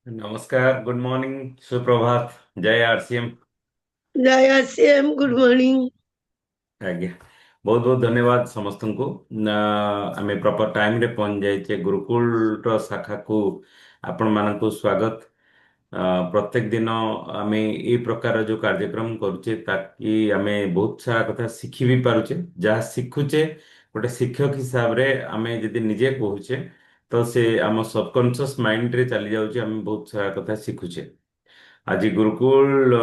नमस्कार, good morning, सुप्रभात। जय आरसीएम। जय श्याम गुड मॉर्निंग। आज्ञा। बहुत बहुत धन्यवाद समस्तଙ୍କୁ। आमे प्रॉपर टाइम रे पहुंच जाइए गुरुकुल रो शाखा को आपण मानकु स्वागत। प्रत्येक दिन आमे ए प्रकार जो कार्यक्रम करूचे ताकि आमे बहुत सारा कथा शिखी भी पारुचे। जहाँ शिखुचे गोटे शिक्षक हिसाब रे आमे यदि निजे कहूचे तो से आम सबकॉन्शियस माइंड रे चली जाउचे। आमे बहुत सारा कथा शिखुचे। आज गुरुकुल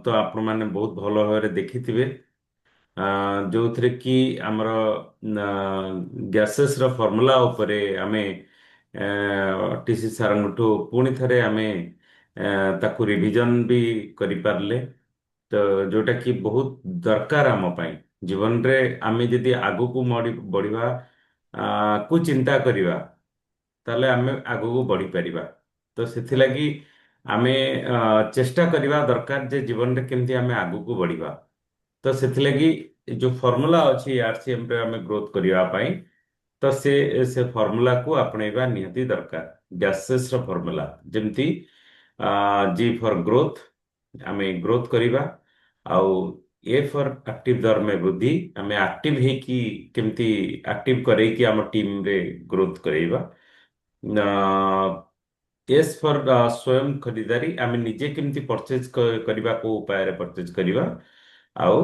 तो आपण माने बहुत भल भाव देखिथिबे। ଯୋଉଥିରେ କି ଆମର ଗ୍ୟାसेସ୍ ର ଫର୍ମୁଲା ଉପରେ ଆମେ ଟିସି ସାରଙ୍କଠୁ ପୁଣି ଥରେ ଆମେ ତାକୁ ରିଭିଜନ ବି କରିପାରିଲେ। ତ ଯୋଉଟା କି ବହୁତ ଦରକାର ଆମ ପାଇଁ ଜୀବନରେ। ଆମେ ଯଦି ଆଗକୁ ବଢିବା କୁ ଚିନ୍ତା କରିବା ତାହେଲେ ଆମେ ଆଗକୁ ବଢିପାରିବା। ତ ସେଥିଲାଗି ଆମେ ଚେଷ୍ଟା କରିବା ଦରକାର ଯେ ଜୀବନରେ କେମିତି ଆମେ ଆଗକୁ ବଢିବା। ତ ସେଥିଲାଗି ଏ ଯୋଉ ଫର୍ମୁଲା ଅଛି ଆରସିଏମ ରେ ଆମେ ଗ୍ରୋଥ କରିବା ପାଇଁ, ତ ସେ ଫର୍ମୁଲାକୁ ଆପଣେଇବା ନିହାତି ଦରକାର। ଗ୍ୟାସେସ୍ ର ଫର୍ମୁଲା ଯେମିତି ଜି ଫର୍ ଗ୍ରୋଥ, ଆମେ ଗ୍ରୋଥ କରିବା। ଆଉ ଏ ଫର୍ ଆକ୍ଟିଭ ଧର୍ମେ ବୃଦ୍ଧି, ଆମେ ଆକ୍ଟିଭ ହେଇକି କେମିତି ଆକ୍ଟିଭ କରେଇକି ଆମ ଟିମରେ ଗ୍ରୋଥ କରେଇବା। ଏସ୍ ଫର୍ ସ୍ୱୟଂ ଖରିଦାରୀ, ଆମେ ନିଜେ କେମିତି ପରଚେଜ କରିବା, କୋଉ ଉପାୟରେ ପରଚେଜ କରିବା। ଆଉ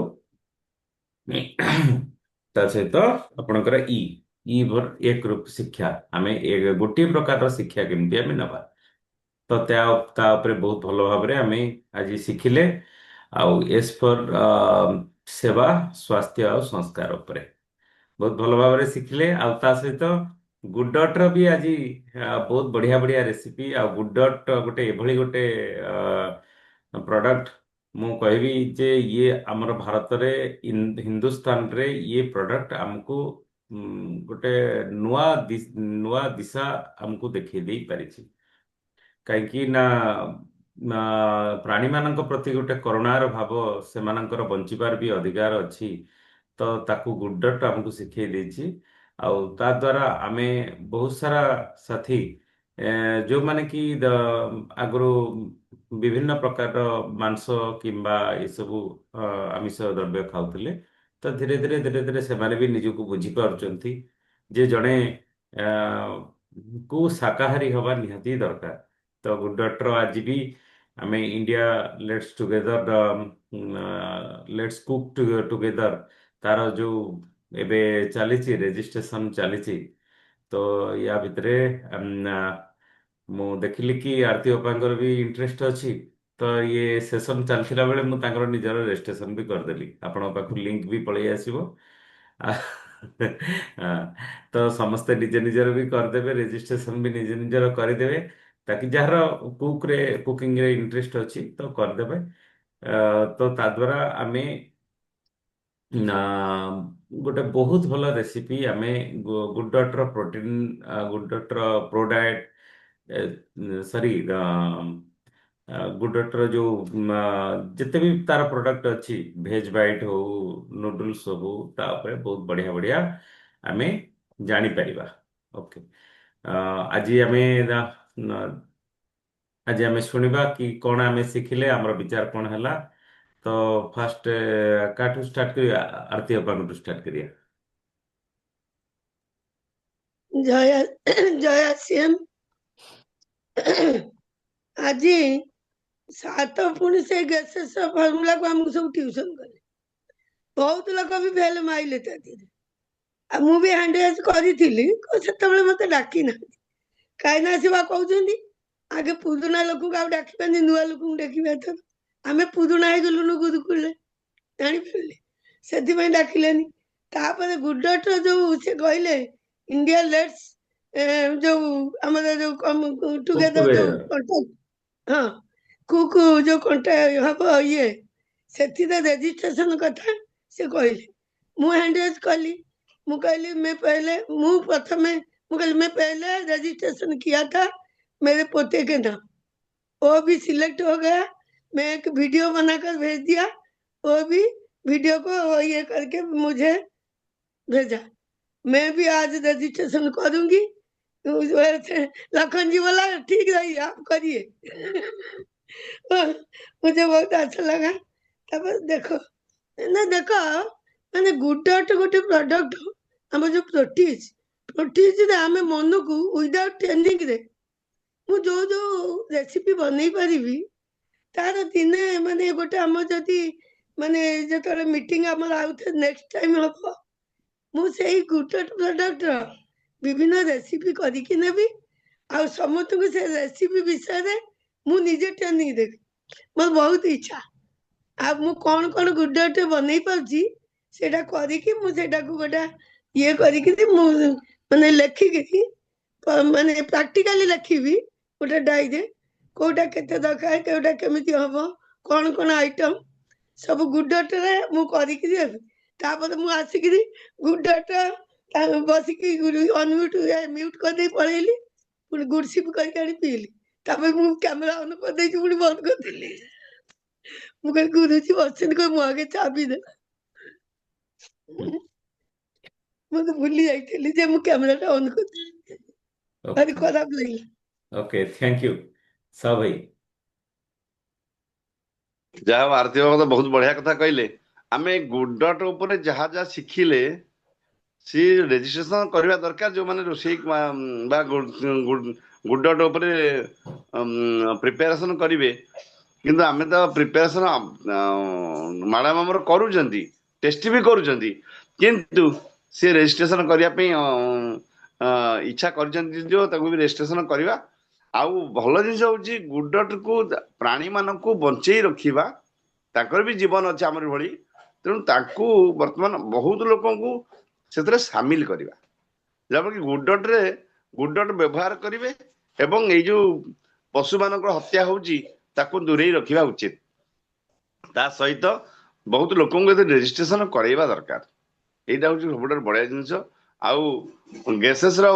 ତା ସହିତ ଆପଣଙ୍କର ଇ ଫର୍ ଏକ ରୂପ ଶିକ୍ଷା, ଆମେ ଗୋଟିଏ ପ୍ରକାରର ଶିକ୍ଷା କେମିତି ଆମେ ନେବା। ତ ତା ଉପରେ ବହୁତ ଭଲ ଭାବରେ ଆମେ ଆଜି ଶିଖିଲେ। ଆଉ ଏସ୍ ଫର୍ ସେବା, ସ୍ୱାସ୍ଥ୍ୟ ଆଉ ସଂସ୍କାର ଉପରେ ବହୁତ ଭଲ ଭାବରେ ଶିଖିଲେ। ଆଉ ତା ସହିତ ଗୁଡ୍ ଡଟ୍ ର ବି ଆଜି ବହୁତ ବଢିଆ ବଢିଆ ରେସିପି। ଆଉ ଗୁଡ୍ ଡଟ୍ ଗୋଟେ ଏଭଳି ଗୋଟେ ପ୍ରଡକ୍ଟ, ମୁଁ କହିବି ଯେ ଇଏ ଆମର ଭାରତରେ ହିନ୍ଦୁସ୍ତାନରେ ଇଏ ପ୍ରଡକ୍ଟ ଆମକୁ ଗୋଟେ ନୂଆ ଦିଶା ଆମକୁ ଦେଖେଇ ଦେଇ ପାରିଛି। କାହିଁକି ନା ପ୍ରାଣୀମାନଙ୍କ ପ୍ରତି ଗୋଟେ କରୁଣାର ଭାବ, ସେମାନଙ୍କର ବଞ୍ଚିବାର ବି ଅଧିକାର ଅଛି। ତ ତାକୁ ଗୁଡ୍ ଡଟ୍ ଆମକୁ ଶିଖେଇ ଦେଇଛି। ଆଉ ତା ଦ୍ୱାରା ଆମେ ବହୁତ ସାରା ସାଥୀ ଯୋଉମାନେ କି ଆଗରୁ ବିଭିନ୍ନ ପ୍ରକାରର ମାଂସ କିମ୍ବା ଏସବୁ ଆମିଷ ଦ୍ରବ୍ୟ ଖାଉଥିଲେ, ତ ଧୀରେ ଧୀରେ ସେମାନେ ବି ନିଜକୁ ବୁଝିପାରୁଛନ୍ତି ଯେ ଜଣେ ଅ, କୁ ଶାକାହାରୀ ହବା ନିହାତି ଦରକାର। ତ ଗୁଡ୍ ଡଟ୍ ର ଆଜି ବି ଆମେ India let's together, let's cook together, ତାର ଯୋଉ ଏବେ ଚାଲିଛି ରେଜିଷ୍ଟ୍ରେସନ ଚାଲିଛି। ତ ୟା ଭିତରେ ମୁଁ ଦେଖିଲି କି ଆରତୀ ଅପାଙ୍କର ବି ଇଣ୍ଟରେଷ୍ଟ ଅଛି। ତ ଇଏ ସେସନ ଚାଲିଥିଲା ବେଳେ ମୁଁ ତାଙ୍କର ନିଜର ରେଜିଷ୍ଟ୍ରେସନ ବି କରିଦେଲି। ଆପଣଙ୍କ ପାଖକୁ ଲିଙ୍କ ବି ପଳେଇ ଆସିବ। ଆ- ଆ, ତ ସମସ୍ତେ ନିଜ ନିଜର ବି କରିଦେବେ, ରେଜିଷ୍ଟ୍ରେସନ ବି ନିଜ ନିଜର କରିଦେବେ। ତାକି ଯାହାର କୁକିଂ ରେ ଇଣ୍ଟରେଷ୍ଟ ଅଛି ତ କରିଦେବେ। ତ ତା ଦ୍ୱାରା ଆମେ ନା ଗୋଟେ ବହୁତ ଭଲ ରେସିପି ଆମେ ଗୁଡ୍ ଡଟ୍ ର ପ୍ରୋଟିନ୍, ଗୁଡ୍ ଡଟ୍ ର ପ୍ରୋ ଡାଏଟ୍, ସରି ଗୁଡ୍ ଡଟ୍ ର ଯୋଉ ଯେତେ ବି ତାର ପ୍ରୋଡକ୍ଟ ଅଛି, ଭେଜ ବାଇଟ୍ ହଉ, ନୁଡଲ୍ସ ହଉ, ତା ଉପରେ ବହୁତ ବଢିଆ ବଢିଆ ଆମେ ଜାଣିପାରିବା। ଓକେ। ଆଜି ଆମେ ଆଜି ଆମେ ଶୁଣିବା କି କଣ ଆମେ ଶିଖିଲେ, ଆମର ବିଚାର କଣ ହେଲା। ତ ଫାଷ୍ଟ କାଠୁ ଷ୍ଟାର୍ଟ କରିବା, ଆରती ଅପାଙ୍କଠୁ ଷ୍ଟାର୍ଟ କରିବା। ଜୟ ଜୟ ଶ୍ୟାମ। ଆଜି ସାତ ପୁଣି ସେ ଗ୍ୟାସେସ୍ ଫର୍ମୁଲାକୁ ଆମକୁ ସବୁ ଟିଉସନ କଲେ। ବହୁତ ଲୋକ ବି ଫେଲ ମାଇଲେ ତା ଦେହରେ। ଆଉ ମୁଁ ବି ହ୍ୟାଣ୍ଡ କରିଥିଲି, ସେତେବେଳେ ମତେ ଡାକି ନାହାନ୍ତି। କାହିଁକି ନା ସେ ବା କହୁଛନ୍ତି ଆଗେ ପୁରୁଣା ଲୋକଙ୍କୁ ଆଉ ଡାକିବାନି, ନୂଆ ଲୋକଙ୍କୁ ଡାକିବା। ଏଥର ଆମେ ପୁରୁଣା ହେଇଗଲୁଣୁ ଗୁରୁକୁଳରେ, ଜାଣିପାରିଲେ, ସେଥିପାଇଁ ଡାକିଲେନି। ତାପରେ ଗୁଡର ଯୋଉ ସେ କହିଲେ ଇଣ୍ଡିଆ ଲେଟ୍ସ, ଯୋଉ ଆମର ଯୋଉ କୁକ୍ ଟୁଗେଦର ଯୋଉ ଟୁଗେଦର। କଣ୍ଟାକ୍ଟ, ହଁ, କୁକୁ ଯୋଉ କଣ୍ଟାକ୍ଟ ହବ ଇଏ, ସେଥିରେ ରେଜିଷ୍ଟ୍ରେସନ କଥା ସେ କହିଲେ। ମୁଁ ହ୍ୟାଣ୍ଡ କଲି। ମୁଁ कहली मैं पहले मुंह प्रथमे मैं कहली मैं पहले रजिस्ट्रेशन किया था मेरे पोते के नाम। वो भी सिलेक्ट हो गया। मैं एक वीडियो बनाकर भेज दिया। वो भी वीडियो को ये करके मुझे भेजा। मैं भी आज रजिस्ट्रेशन करूंगी। लखन जी बोला ठीक रही आप करिए। मुझे बहुत अच्छा लगा। तब देखो ना देखो ମାନେ ଗୁଡାଟ ଗୋଟେ ପ୍ରଡକ୍ଟ ଆମର ଯୋଉ ପ୍ରୋଟିଜ ଆମେ ମନକୁ ୱିଦାଉଟ୍ ଟ୍ରେନିଂ ରେ ମୁଁ ଯୋଉ ଯୋଉ ରେସିପି ବନେଇ ପାରିବି ତାର ଦିନେ ମାନେ ଗୋଟେ ଆମର ଯଦି ମାନେ ଯେତେବେଳେ ମିଟିଂ ଆମର ଆଉଥରେ ନେକ୍ସଟ ଟାଇମ ହବ ମୁଁ ସେଇ ଗୁଡାଟ ପ୍ରଡକ୍ଟର ବିଭିନ୍ନ ରେସିପି କରିକି ନେବି ଆଉ ସମସ୍ତଙ୍କୁ ସେ ରେସିପି ବିଷୟରେ ମୁଁ ନିଜେ ଟ୍ରେନିଂ ଦେବି। ମୋର ବହୁତ ଇଚ୍ଛା ଆଉ ମୁଁ କଣ ଗୁଡାଟେ ବନେଇ ପାରୁଛି ସେଇଟା କରିକି ମୁଁ ସେଇଟାକୁ ଗୋଟେ ଇଏ କରିକିରି ମୁଁ ମାନେ ଲେଖିକିରି ମାନେ ପ୍ରାକ୍ଟିକାଲି ଲେଖିବି ଗୋଟେ ଡାଇରେ କୋଉଟା କେତେ ଦରକାର କୋଉଟା କେମିତି ହବ କଣ ଆଇଟମ ସବୁ ଗୁଡଟରେ ମୁଁ କରିକିରି ଦେବି। ତାପରେ ମୁଁ ଆସିକିରି ଗୁଡଟ ବସିକି ମ୍ୟୁଟ କରିଦେଇ ପଳେଇଲି ପୁଣି ଗୁଡ ସିପ କରିକି ଆଣି ପିଇଲି ତାପରେ ମୁଁ କ୍ୟାମେରା ଅନ୍ କରିଦେଇକି ପୁଣି ବନ୍ଦ କରିଦେଲି। ମୁଁ କହିଲି ଗୁରୁଜୀ ବସିଛନ୍ତି କହିଲି ମୁଁ ଆଗେ ଚାବି ଦେ ମୁଁ ତ ଭୁଲି ଯାଇଥିଲି ଯେ ମୁଁ କ୍ୟାମେରାଟା ଅନ୍ କରିଦେଲି ଭାରି ଓକେ ଖରାପ ଲାଗିଲା। ଓକେ ଥ୍ୟାଙ୍କ ୟୁ ସ ଭାଇ। ଯାହା ହଉ ଆରତି ବାବା ତ ବହୁତ ବଢିଆ କଥା କହିଲେ। ଆମେ ଗୁଡଟ ଉପରେ ଯାହା ଯାହା ଶିଖିଲେ ସିଏ ରେଜିଷ୍ଟ୍ରେସନ କରିବା ଦରକାର ଯୋଉମାନେ ରୋଷେଇ ବା ଗୁଡଟ ଉପରେ ପ୍ରିପାରେସନ କରିବେ। କିନ୍ତୁ ଆମେ ତ ପ୍ରିପାରେସନ ମ୍ୟାଡାମ ଆମର କରୁଛନ୍ତି ଟେଷ୍ଟି ବି କରୁଛନ୍ତି କିନ୍ତୁ ସେ ରେଜିଷ୍ଟ୍ରେସନ କରିବା ପାଇଁ ଇଚ୍ଛା କରିଛନ୍ତି ଯୋଉ ତାକୁ ବି ରେଜିଷ୍ଟ୍ରେସନ କରିବା। ଆଉ ଭଲ ଜିନିଷ ହଉଛି ଗୁଡଟକୁ ପ୍ରାଣୀ ମାନଙ୍କୁ ବଞ୍ଚେଇ ରଖିବା ତାଙ୍କର ବି ଜୀବନ ଅଛି ଆମର ଭଳି ତେଣୁ ତାଙ୍କୁ ବର୍ତ୍ତମାନ ବହୁତ ଲୋକଙ୍କୁ ସେଥିରେ ସାମିଲ କରିବା ଯାହାଫଳରେ ଗୁଡଟ ବ୍ୟବହାର କରିବେ ଏବଂ ଏଇ ଯୋଉ ପଶୁ ମାନଙ୍କର ହତ୍ୟା ହଉଛି ତାକୁ ଦୂରେଇ ରଖିବା ଉଚିତ। ତା ସହିତ ବହୁତ ଲୋକଙ୍କୁ ଏଥିରେ ରେଜିଷ୍ଟ୍ରେସନ କରାଇବା ଦରକାର। ଏଇଟା ହଉଛି ସବୁଠାରୁ ବଢିଆ ଜିନିଷ। ଆଉ ଗେସେସ ର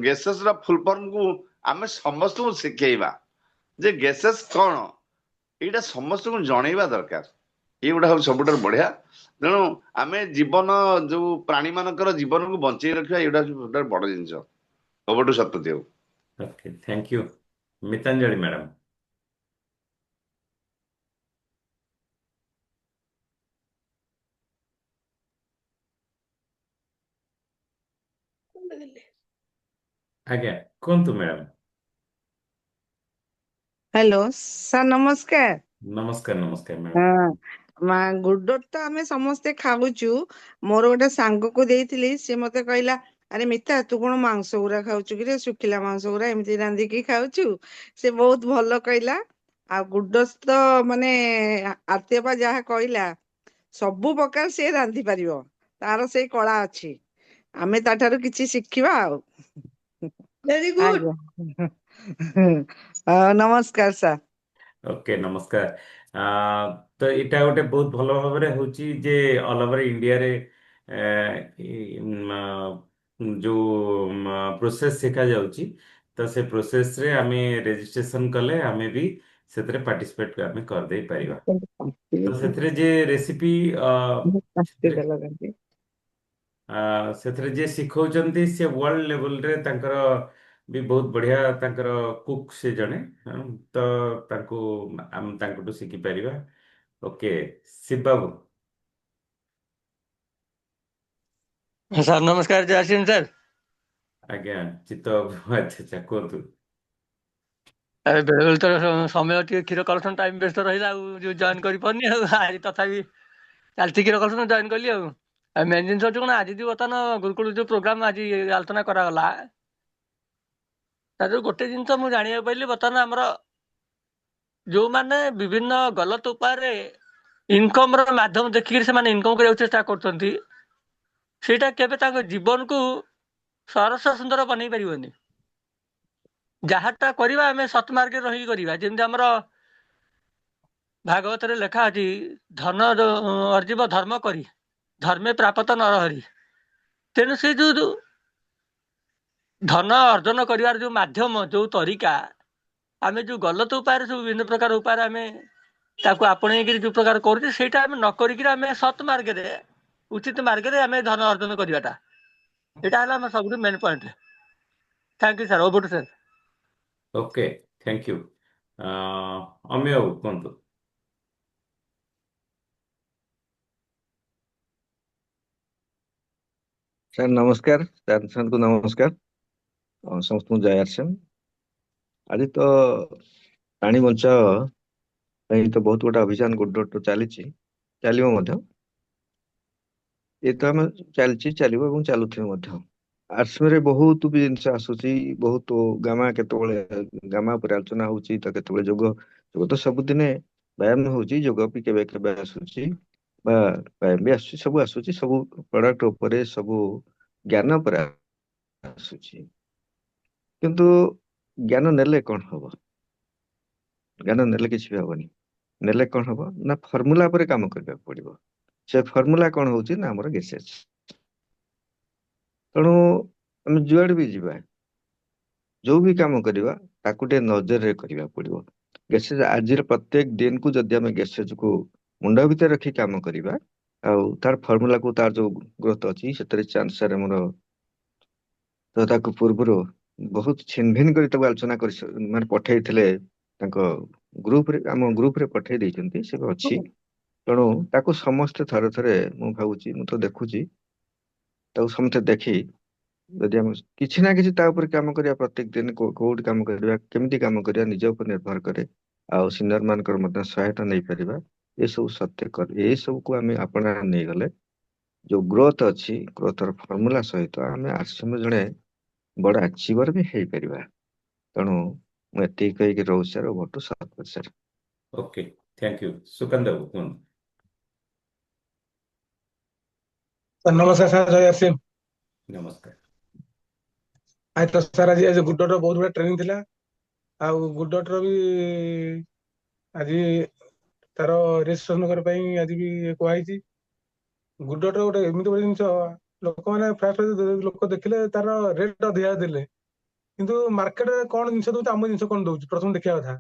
ଗେସେସ ର ଫୁଲ ଫର୍ମକୁ ଆମେ ସମସ୍ତଙ୍କୁ ଶିଖେଇବା ଯେ ଗେସେସ କଣ ଏଇଟା ସମସ୍ତଙ୍କୁ ଜଣେଇବା ଦରକାର। ଏଇଗୁଡା ହଉଛି ସବୁଠାରୁ ବଢିଆ। ତେଣୁ ଆମେ ଜୀବନ ଯୋଉ ପ୍ରାଣୀ ମାନଙ୍କର ଜୀବନକୁ ବଞ୍ଚେଇ ରଖିବା ଏଇଟା ହଉଛି ସବୁଠାରୁ ବଡ ଜିନିଷ। ସବୁଠୁ ସତ୍ୟ। Okay thank you Mitanjali madam. ଆଜ୍ଞା କୁହନ୍ତୁ ମ୍ୟାଡ଼ାମ। ହ୍ୟାଲୋ ସାର୍ ନମସ୍କାର। ନମସ୍କାର ନମସ୍କାର ମ୍ୟାଡ଼ାମ। ଗୁଡ ତ ଆମେ ସମସ୍ତେ ଖାଉଛୁ। ମୋର ଗୋଟେ ସାଙ୍ଗକୁ ଦେଇଥିଲି ସେ ମତେ କହିଲା ଆରେ ମିତା ତୁ କଣ ମାଂସ ଗୁରା ଖାଉଛୁ କିରେ ଶୁଖିଲା ମାଂସ ଗୁରା ଏମିତି ରାନ୍ଧିକି ଖାଉଛୁ। ସେ ବହୁତ ଭଲ କହିଲା। ଆଉ ଗୁଡସ୍ ତ ମାନେ ଆତ୍ୟପା ଯାହା କହିଲା ସବୁ ପ୍ରକାର ସେ ରାନ୍ଧି ପାରିବ ତାର ସେଇ କଳା ଅଛି। ଆମେ ତାଠାରୁ କିଛି ଶିଖିବା ଆଉ। Very good. ଆଜ୍ଞା ନମସ୍କାର ସାର୍। ଓକେ ନମସ୍କାର। ତ ଏଇଟା ଗୋଟେ ବହୁତ ଭଲ ଭାବରେ ହଉଛି ଯେ ଅଲ ଓଭର ଇଣ୍ଡିଆରେ ଯୋଉ ପ୍ରୋସେସ୍ ଶିଖାଯାଉଛି ତ ସେ ପ୍ରୋସେସରେ ଆମେ ରେଜିଷ୍ଟ୍ରେସନ କଲେ ଆମେ ବି ସେଥିରେ ପାର୍ଟିସିପେଟ ଆମେ କରିଦେଇ ପାରିବା। ତ ସେଥିରେ ଯେ ରେସିପି ସେଥିରେ ଲଗାନ୍ତି ସେଥିରେ ଯିଏ ଶିଖଉଛନ୍ତି ସେ ୱାର୍ଲଡ ଲେଭେଲରେ ତାଙ୍କର ବି ବହୁତ ବଢିଆ ତାଙ୍କର କୁକ୍ ସେ ଜଣେ ତ ତାଙ୍କୁ ଆମେ ତାଙ୍କଠୁ ଶିଖିପାରିବା। ଓକେ ଶିବ ବାବୁ। ସାର୍ ନମସ୍କାର ଜୟ ଆସିନ୍ ସାର୍। ଆଜ୍ଞା ଚିତ୍ତ ବାବୁ ଆଚ୍ଛା କୁହନ୍ତୁ। ବେଳେବେଳେ ତ ସମୟ ଟିକେ କ୍ଷୀର କଲେକ୍ସନ ଟାଇମ ବ୍ୟସ୍ତ ରହିଲା ଆଉ ଯୋଉ ଜଏନ୍ କରିପାରୁନି ଆଉ ଆଜି ତଥାପି ଚାଲିଛି କ୍ଷୀର କଲେକ୍ସନ ଜଏନ୍ କଲି ଆଉ। ମେନ୍ ଜିନିଷ ହଉଛି କଣ ଆଜି ଯୋଉ ବର୍ତ୍ତମାନ ଗୁରୁକୁଳ ଯୋଉ ପ୍ରୋଗ୍ରାମ ଆଜି ଆଲୋଚନା କରାଗଲା ତା ଯୋଉ ଗୋଟେ ଜିନିଷ ମୁଁ ଜାଣିବାକୁ ପାଇଲି ବର୍ତ୍ତମାନ ଆମର ଯୋଉମାନେ ବିଭିନ୍ନ ଗଲତ ଉପାୟରେ ଇନକମ ର ମାଧ୍ୟମ ଦେଖିକିରି ସେମାନେ ଇନକମ କରିବାକୁ ଚେଷ୍ଟା କରୁଛନ୍ତି ସେଇଟା କେବେ ତାଙ୍କ ଜୀବନକୁ ସରସ ସୁନ୍ଦର ବନେଇ ପାରିବନି। ଯାହାଟା କରିବା ଆମେ ସତ୍ମାର୍ଗରେ ରହିକି କରିବା। ଯେମିତି ଆମର ଭାଗବତରେ ଲେଖା ଅଛି ଧନ ଅର୍ଜିବ ଧର୍ମ କରି ଧର୍ମେ ପ୍ରାପତ ନରହରି। ତେଣୁ ସେ ଯୋଉ ଧନ ଅର୍ଜନ କରିବାର ଯୋଉ ମାଧ୍ୟମ ଯୋଉ ତରିକା ଆମେ ଯୋଉ ଗଲତ ଉପାୟରେ ସବୁ ବିଭିନ୍ନ ପ୍ରକାର ଉପାୟରେ ଆମେ ତାକୁ ଆପଣେଇକିରି ଯୋଉ ପ୍ରକାର କରୁଛେ ସେଇଟା ଆମେ ନ କରିକିରି ଆମେ ସତ୍ ମାର୍ଗରେ ଉଚିତ ମାର୍ଗରେ ଆମେ ଧନ ଅର୍ଜନ କରିବାଟା ଏଇଟା ହେଲା ଆମର ସବୁଠୁ main point. Thank you sir. Over to sir. Okay, thank you. Amiya babu କୁହନ୍ତୁ। ସାର୍ ନମସ୍କାର, ସାର୍ଙ୍କୁ ନମସ୍କାର, ସମସ୍ତଙ୍କୁ ଜୟ ଆସେନ୍। ଆଜି ତ ପ୍ରାଣୀ ବଞ୍ଚାଅ ପାଇଁ ତ ବହୁତ ଗୋଟେ ଅଭିଯାନ ଗୋଟେ ଚାଲିଛି, ଚାଲିବ ମଧ୍ୟ। ଏ ତ ଆମେ ଚାଲିବ ଏବଂ ଚାଲୁଥିବ ମଧ୍ୟ। ଆର୍ଟ୍ସରେ ବହୁତ ବି ଜିନିଷ ଆସୁଛି, ବହୁତ କେତେବେଳେ ଗାମା ଉପରେ ଆଲୋଚନା ହଉଛି, ତ କେତେବେଳେ ଯୋଗ ତ ସବୁଦିନେ ବ୍ୟାୟାମ ହଉଛି, ଯୋଗ ବି କେବେ କେବେ ଆସୁଛି, ବା ବ୍ୟାୟାମ ବି ଆସୁଛି, ସବୁ ଆସୁଛି, ସବୁ ପ୍ରଡକ୍ଟ ଉପରେ, ସବୁ ଜ୍ଞାନ ଉପରେ ଆସୁଛି। କିନ୍ତୁ ଜ୍ଞାନ ନେଲେ କଣ ହବ? ଜ୍ଞାନ ନେଲେ କିଛି ବି ହବନି। ନେଲେ କଣ ହବ ନା ଫର୍ମୁଲା ଉପରେ କାମ କରିବାକୁ ପଡିବ। ସେ ଫର୍ମୁଲା କଣ ହଉଛି ନା ଆମର ଗ୍ୟାସେସ୍। ତେଣୁ ଆମେ ଯୁଆଡେ ବି ଯିବା, ଯୋଉ ବି କାମ କରିବା, ତାକୁ ଟିକେ ନଜରରେ କରିବାକୁ ପଡିବ। ଗ୍ୟାସେସ୍ ଆଜିର ପ୍ରତ୍ୟେକ ଦିନକୁ ଯଦି ଆମେ ଗ୍ୟାସେଜ୍କୁ ମୁଣ୍ଡ ଭିତରେ ରଖି କାମ କରିବା, ଆଉ ତାର ଫର୍ମୁଲାକୁ, ତାର ଯୋଉ ଗ୍ରୋଥ ଅଛି, ସେଥିରେ ଚାନ୍ସ ଆମର ତ ତାକୁ ପୂର୍ବରୁ ବହୁତ ଛିନଭିନ କରି ତାକୁ ଆଲୋଚନା କରି ମାନେ ପଠେଇଥିଲେ ତାଙ୍କ ଗ୍ରୁପରେ, ଆମ ଗ୍ରୁପରେ ପଠେଇ ଦେଇଛନ୍ତି, ସେ ଅଛି। ତେଣୁ ତାକୁ ସମସ୍ତେ ଥରେ ଥରେ, ମୁଁ ଭାବୁଛି, ମୁଁ ତ ଦେଖୁଛି, ତାକୁ ସମସ୍ତେ ଦେଖି ଯଦି ଆମେ କିଛି ନା କିଛି ତା ଉପରେ କାମ କରିବା, ପ୍ରତ୍ୟେକ ଦିନ କୋଉଠି କାମ କରିବା, କେମିତି କାମ କରିବା, ନିଜ ଉପରେ ନିର୍ଭର କରେ, ଆଉ ସିନିୟର ମାନଙ୍କର ମଧ୍ୟ ସହାୟତା ନେଇପାରିବା। ଏସବୁ ଏସବୁକୁ ଆମେ ଆପଣା ନେଇଗଲେ ଯୋଉ ଗ୍ରୋଥ ଅଛି, ଗ୍ରୋଥର ଫର୍ମୁଲା ସହିତ ଆମେ ଆଶ୍ରମ ଜଣେ ବଡ ଆଚିଭର ବି ହେଇପାରିବା। ତେଣୁ ମୁଁ ଏତିକି କହିକି ରହୁଛି sir. Over to sir. Okay, thank you. Sukanta babu କୁହନ୍ତୁ। ସାର୍ ନମସ୍କାର ସାର୍, ଜୟ ଆସେନ୍। ନମସ୍କାର। ଆଜି ତ ସାର୍ ଆଜି ଗୁଡର ବହୁତ ବଢିଆ ଟ୍ରେନିଂ ଥିଲା। ଆଉ ଗୁଡର ବି ଆଜି ତାର ରେଜିଷ୍ଟ୍ରେସନ କରିବା ପାଇଁ ଆଜି ବି କୁହାହେଇଛି। ଗୁଡର ଗୋଟେ ଏମିତି ଗୋଟେ ଜିନିଷ, ଲୋକମାନେ ଫାଷ୍ଟ ଲୋକ ଦେଖିଲେ ତାର ରେଟ୍ ଅଧିକା ଦେଲେ, କିନ୍ତୁ ମାର୍କେଟରେ କଣ ଜିନିଷ ଦଉଛି, ଆମ ଜିନିଷ କଣ ଦଉଛି, ପ୍ରଥମେ ଦେଖିବା କଥା।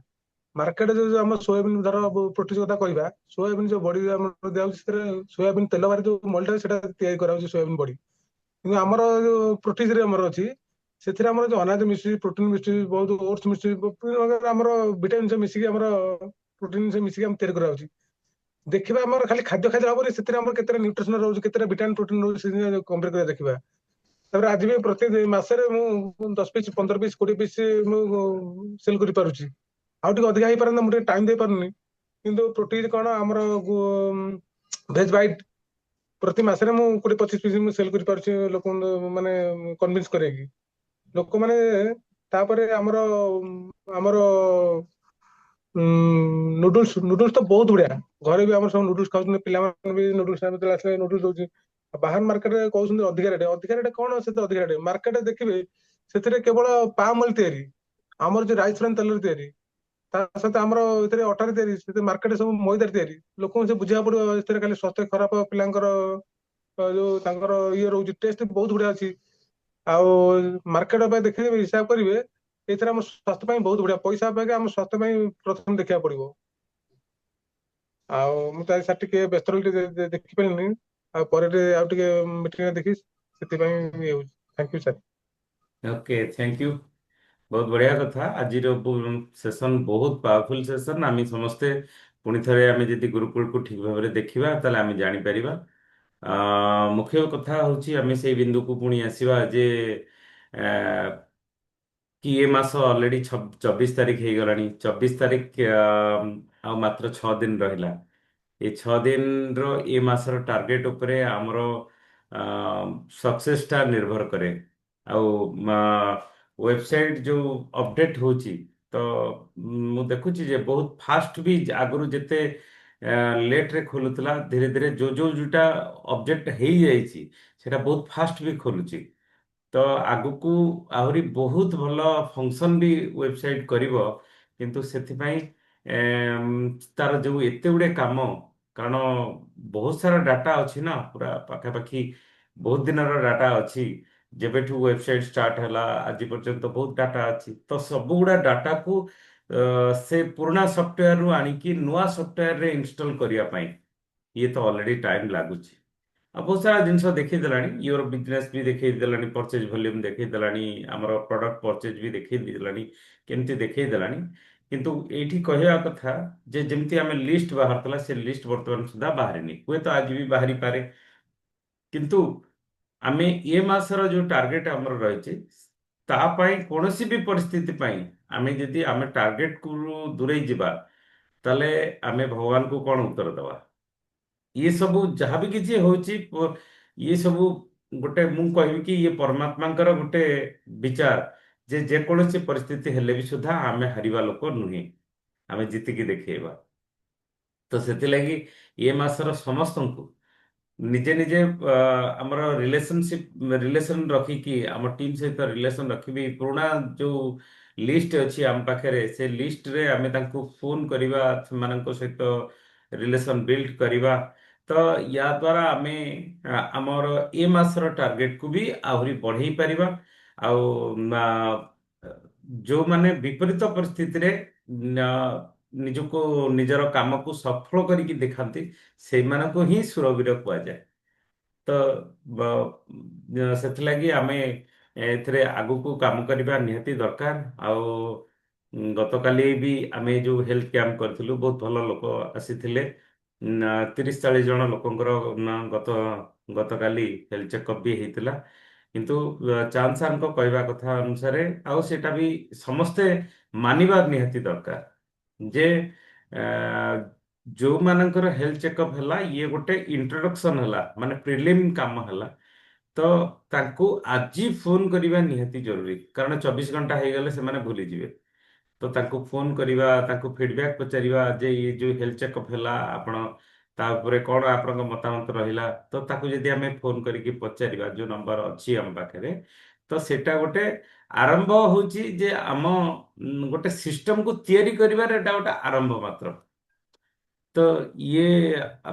ମାର୍କେଟରେ ଯୋଉ ଆମ ସୋୟାବିନ୍ ଧର ପ୍ରୋଟିନ୍ କଥା କହିବା, ସୋୟାବିନ୍ ଯୋଉ ବଡି ଆମର ଦିଆଯାଉଛି, ସେଥିରେ ସୋୟାବିନ୍ ତେଲ ବାହାରି ଯୋଉ ମଲଟା, ସେଟା ତିଆରି କରାଯାଉଛି ସୋୟାବିନ୍ ବଡି। କିନ୍ତୁ ଆମର ଯୋଉ ପ୍ରୋଟିନ୍ ଆମର ଅଛି, ସେଥିରେ ଆମର ଯୋଉ ଅନାଜ ମିଶୁଛି, ପ୍ରୋଟିନ୍ ମିଶୁଛି, ବହୁତ ଓଟ୍ସ ମିଶୁଛି, ଆମର ଭିଟାମିନ୍ ସବୁ ମିଶିକି, ଆମର ପ୍ରୋଟିନ୍ ସବୁ ମିଶିକି ଆମେ ତିଆରି କରାଯାଉଛି। ଦେଖିବା ଆମର ଖାଲି ଖାଦ୍ୟ ଖାଇଲେ ହବନି, ସେଥିରେ ଆମର କେତେ ନ୍ୟୁଟ୍ରିସନ ରହୁଛି, କେତେ ଭିଟାମିନ୍ ପ୍ରୋଟିନ୍ ରହୁଛି, ସେ କମ୍ପେୟାର କରିବା ଦେଖିବା। ତାପରେ ଆଜି ବି ପ୍ରତି ମାସରେ ମୁଁ 10 ପିସ୍, 15 ପିସ୍, 20 ପିସ୍ ମୁଁ ସେଲ୍ କରିପାରୁଛି। ଆଉ ଟିକେ ଅଧିକା ହେଇପାରନ୍ତା, ମୁଁ ଟିକେ ଟାଇମ୍ ଦେଇପାରୁନି। କିନ୍ତୁ ପ୍ରୋଟିନ୍ କଣ ଆମର ଭେଜ୍ ବାଇଟ୍ ପ୍ରତି ମାସରେ ମୁଁ 20-25 ପିସ୍ ମୁଁ ସେଲ୍ କରିପାରୁଛି, ଲୋକଙ୍କୁ ମାନେ କନଭିନ୍ସ କରେଇକି। ଲୋକମାନେ ତାପରେ ଆମର ଆମର ନୁଡୁଲ୍ସ ତ ବହୁତ ବଢିଆ। ଘରେ ବି ଆମର ସବୁ ନୁଡୁଲ୍ସ ଖାଉଛନ୍ତି, ପିଲାମାନେ ବି ନୁଡୁଲ୍ସ ଆସିଲେ ନୁଡୁଲ୍ସ ଦଉଛି। ବାହାର ମାର୍କେଟରେ କହୁଛନ୍ତି ଅଧିକା ରେଟ୍। ଅଧିକା ରେଟ୍ କଣ, ସେତେ ଅଧିକା ରେଟ୍ ମାର୍କେଟରେ ଦେଖିବେ, ସେଥିରେ କେବଳ ପାମ୍ ଅଏଲ୍ ତିଆରି, ଆମର ଯୋଉ ରାଇସ୍ ବ୍ରାନ୍ ତେଲରେ ତିଆରି, ତା ସହିତ ଆମର ଏଥିରେ ଅଟାରେ ତିଆରି, ସେଥିରେ ମାର୍କେଟରେ ସବୁ ମଇଦାରେ ତିଆରି। ଲୋକଙ୍କୁ ସେ ବୁଝିବାକୁ ପଡିବ, ଏଥିରେ ଖାଲି ସ୍ୱାସ୍ଥ୍ୟ ଖରାପ, ପିଲାଙ୍କର ଯୋଉ ତାଙ୍କର ଇଏ ରହୁଛି, ଟେଷ୍ଟ ବହୁତ ବଢିଆ ଅଛି। ଆଉ ମାର୍କେଟ ପାଇଁ ଦେଖିବେ, ହିସାବ କରିବେ, ଏଇଥିରେ ଆମ ସ୍ୱାସ୍ଥ୍ୟ ପାଇଁ ବହୁତ ବଢିଆ। ପଇସା ଅପେକ୍ଷା ଆମ ସ୍ୱାସ୍ଥ୍ୟ ପାଇଁ ପ୍ରଥମେ ଦେଖିବାକୁ ପଡିବ। ଆଉ ମୁଁ ତ ସାର୍ ଟିକେ ବ୍ୟସ୍ତ ରହିଲି, ଟିକେ ଦେଖିପାରିଲିନି। ଆଉ ପରେ ଟିକେ ଆଉ ଟିକେ ମିଟିଂରେ ଦେଖି, ସେଥିପାଇଁ ଇଏ ହଉଛି। Thank you sir. Okay, thank you. ବହୁତ ବଢିଆ କଥା। ଆଜିର ସେସନ ବହୁତ ପାୱାରଫୁଲ ସେସନ। ଆମେ ସମସ୍ତେ ପୁଣି ଥରେ ଆମେ ଯଦି ଗୁରୁକୁଳକୁ ଠିକ ଭାବରେ ଦେଖିବା, ତାହେଲେ ଆମେ ଜାଣିପାରିବା। ମୁଖ୍ୟ କଥା ହଉଛି, ଆମେ ସେଇ ବିନ୍ଦୁକୁ ପୁଣି ଆସିବା ଯେ କି ଏ ମାସ ଅଲରେଡି 24 ତାରିଖ ହେଇଗଲାଣି। 24 ତାରିଖ ଆଉ ମାତ୍ର 6 ଦିନ ରହିଲା। ଏ 6 ଦିନର ଏ ମାସର ଟାର୍ଗେଟ ଉପରେ ଆମର ସକ୍ସେସଟା ନିର୍ଭର କରେ। ଆଉ ୱେବସାଇଟ ଯୋଉ ଅପଡେଟ ହଉଛି, ତ ମୁଁ ଦେଖୁଛି ଯେ ବହୁତ ଫାଷ୍ଟ ବି ଆଗରୁ ଯେତେ ଲେଟରେ ଖୋଲୁଥିଲା, ଧୀରେ ଧୀରେ ଯୋଉଟା ଅପଡେଟ ହେଇଯାଇଛି, ସେଟା ବହୁତ ଫାଷ୍ଟ ବି ଖୋଲୁଛି। ତ ଆଗକୁ ଆହୁରି ବହୁତ ଭଲ ଫଙ୍କସନ୍ ବି ୱେବସାଇଟ୍ କରିବ। କିନ୍ତୁ ସେଥିପାଇଁ ତାର ଯୋଉ ଏତେ ଗୁଡେ କାମ, କାରଣ ବହୁତ ସାରା ଡାଟା ଅଛି ନା, ପୁରା ପାଖାପାଖି ବହୁତ ଦିନର ଡାଟା ଅଛି। ଯେବେଠୁ ୱେବସାଇଟ୍ ଷ୍ଟାର୍ଟ ହେଲା ଆଜି ପର୍ଯ୍ୟନ୍ତ ବହୁତ ଡାଟା ଅଛି। ତ ସବୁଗୁଡା ଡାଟାକୁ ସେ ପୁରୁଣା ସଫ୍ଟୱେରରୁ ଆଣିକି ନୂଆ ସଫ୍ଟୱେରରେ ଇନଷ୍ଟଲ କରିବା ପାଇଁ ଇଏ ତ ଅଲରେଡି ଟାଇମ୍ ଲାଗୁଛି। ଆଉ ବହୁତ ସାରା ଜିନିଷ ଦେଖେଇ ଦେଲାଣି, ୟୁର ବିଜନେସ୍ ବି ଦେଖେଇ ଦେଲାଣି, ପରଚେଜ ଭଲ୍ୟୁମ୍ ଦେଖେଇ ଦେଲାଣି, ଆମର ପ୍ରଡକ୍ଟ ପରଚେଜ ବି ଦେଖେଇ ଦେଲାଣି, କେମିତି ଦେଖେଇ ଦେଲାଣି। କିନ୍ତୁ ଏଇଠି କହିବା କଥା ଯେ ଯେମିତି ଆମେ ଲିଷ୍ଟ ବାହାରିଥିଲା ସେ ଲିଷ୍ଟ ବର୍ତ୍ତମାନ ସୁଦ୍ଧା ବାହାରିନି, ହୁଏତ ଆଜି ବି ବାହାରିପାରେ। କିନ୍ତୁ ଆମେ ଏ ମାସର ଯୋଉ ଟାର୍ଗେଟ ଆମର ରହିଛି ତା ପାଇଁ କୌଣସି ବି ପରିସ୍ଥିତି ପାଇଁ ଆମେ ଯଦି ଆମେ ଟାର୍ଗେଟକୁ ଦୂରେଇ ଯିବା ତାହେଲେ ଆମେ ଭଗବାନଙ୍କୁ କଣ ଉତ୍ତର ଦେବା? ଇଏ ସବୁ ଯାହା ବି କିଛି ହଉଛି ଇଏ ସବୁ ଗୋଟେ ମୁଁ କହିବି କି ଇଏ ପରମାତ୍ମାଙ୍କର ଗୋଟେ ବିଚାର ଯେ ଯେକୌଣସି ପରିସ୍ଥିତି ହେଲେ ବି ସୁଦ୍ଧା ଆମେ ହାରିବା ଲୋକ ନୁହେଁ, ଆମେ ଜିତିକି ଦେଖେଇବା। ତ ସେଥିଲାଗି ଏ ମାସର ସମସ୍ତଙ୍କୁ ନିଜେ ନିଜେ ଆମର ରିଲେସନ ରଖିକି ଆମ ଟିମ୍ ସହିତ ରିଲେସନ ରଖିବି, ପୁରୁଣା ଯୋଉ ଲିଷ୍ଟ ଅଛି ଆମ ପାଖରେ ସେ ଲିଷ୍ଟରେ ଆମେ ତାଙ୍କୁ ଫୋନ କରିବା, ସେମାନଙ୍କ ସହିତ ରିଲେସନ ବିଲ୍ଡ କରିବା। ତ ୟା ଦ୍ୱାରା ଆମେ ଆମର ଏ ମାସର ଟାର୍ଗେଟକୁ ବି ଆହୁରି ବଢେଇ ପାରିବା। ଆଉ ଆ, ଯୋଉମାନେ ବିପରୀତ ପରିସ୍ଥିତିରେ ନ- ନିଜକୁ ନିଜର କାମକୁ ସଫଳ କରିକି ଦେଖାନ୍ତି ସେଇମାନଙ୍କୁ ହିଁ ସୁରବୀର କୁହାଯାଏ। ତ ସେଥିଲାଗି ଆମେ ଏଥିରେ ଆଗକୁ କାମ କରିବା ନିହାତି ଦରକାର। ଆଉ ଗତକାଲି ବି ଆମେ ଯୋଉ ହେଲ୍ଥ କ୍ୟାମ୍ପ କରିଥିଲୁ ବହୁତ ଭଲ ଲୋକ ଆସିଥିଲେ। 30-40 ଜଣ ଲୋକଙ୍କର ଗତକାଲି ହେଲ୍ଥ ଚେକଅପ୍ ବି ହେଇଥିଲା। କିନ୍ତୁ ଚାନ୍ଦ ସାର୍ଙ୍କ କହିବା କଥା ଅନୁସାରେ ଆଉ ସେଟା ବି ସମସ୍ତେ ମାନିବା ନିହାତି ଦରକାର ଯେ ଆ, ଯୋଉମାନଙ୍କର ହେଲ୍ଥ ଚେକଅପ୍ ହେଲା ଇଏ ଗୋଟେ ଇଣ୍ଟ୍ରୋଡକ୍ସନ ହେଲା, ମାନେ ପ୍ରିଲିମ୍ କାମ ହେଲା। ତ ତାଙ୍କୁ ଆଜି ଫୋନ କରିବା ନିହାତି ଜରୁରୀ, କାରଣ 24 ଘଣ୍ଟା ହେଇଗଲେ ସେମାନେ ଭୁଲିଯିବେ। ତ ତାଙ୍କୁ ଫୋନ କରିବା, ତାଙ୍କୁ ଫିଡବ୍ୟାକ୍ ପଚାରିବା ଯେ ଇଏ ଯୋଉ ହେଲ୍ଥ ଚେକଅପ୍ ହେଲା ଆପଣ ତା ଉପରେ କଣ ଆପଣଙ୍କ ମତାମତ ରହିଲା। ତ ତାକୁ ଯଦି ଆମେ ଫୋନ କରିକି ପଚାରିବା, ଯୋଉ ନମ୍ବର ଅଛି ଆମ ପାଖରେ, ତ ସେଟା ଗୋଟେ ଆରମ୍ଭ ହଉଛି ଯେ ଆମ ଗୋଟେ ସିଷ୍ଟମକୁ ତିଆରି କରିବାରେ ଏଟା ଗୋଟେ ଆରମ୍ଭ ମାତ୍ର। ତ ଇଏ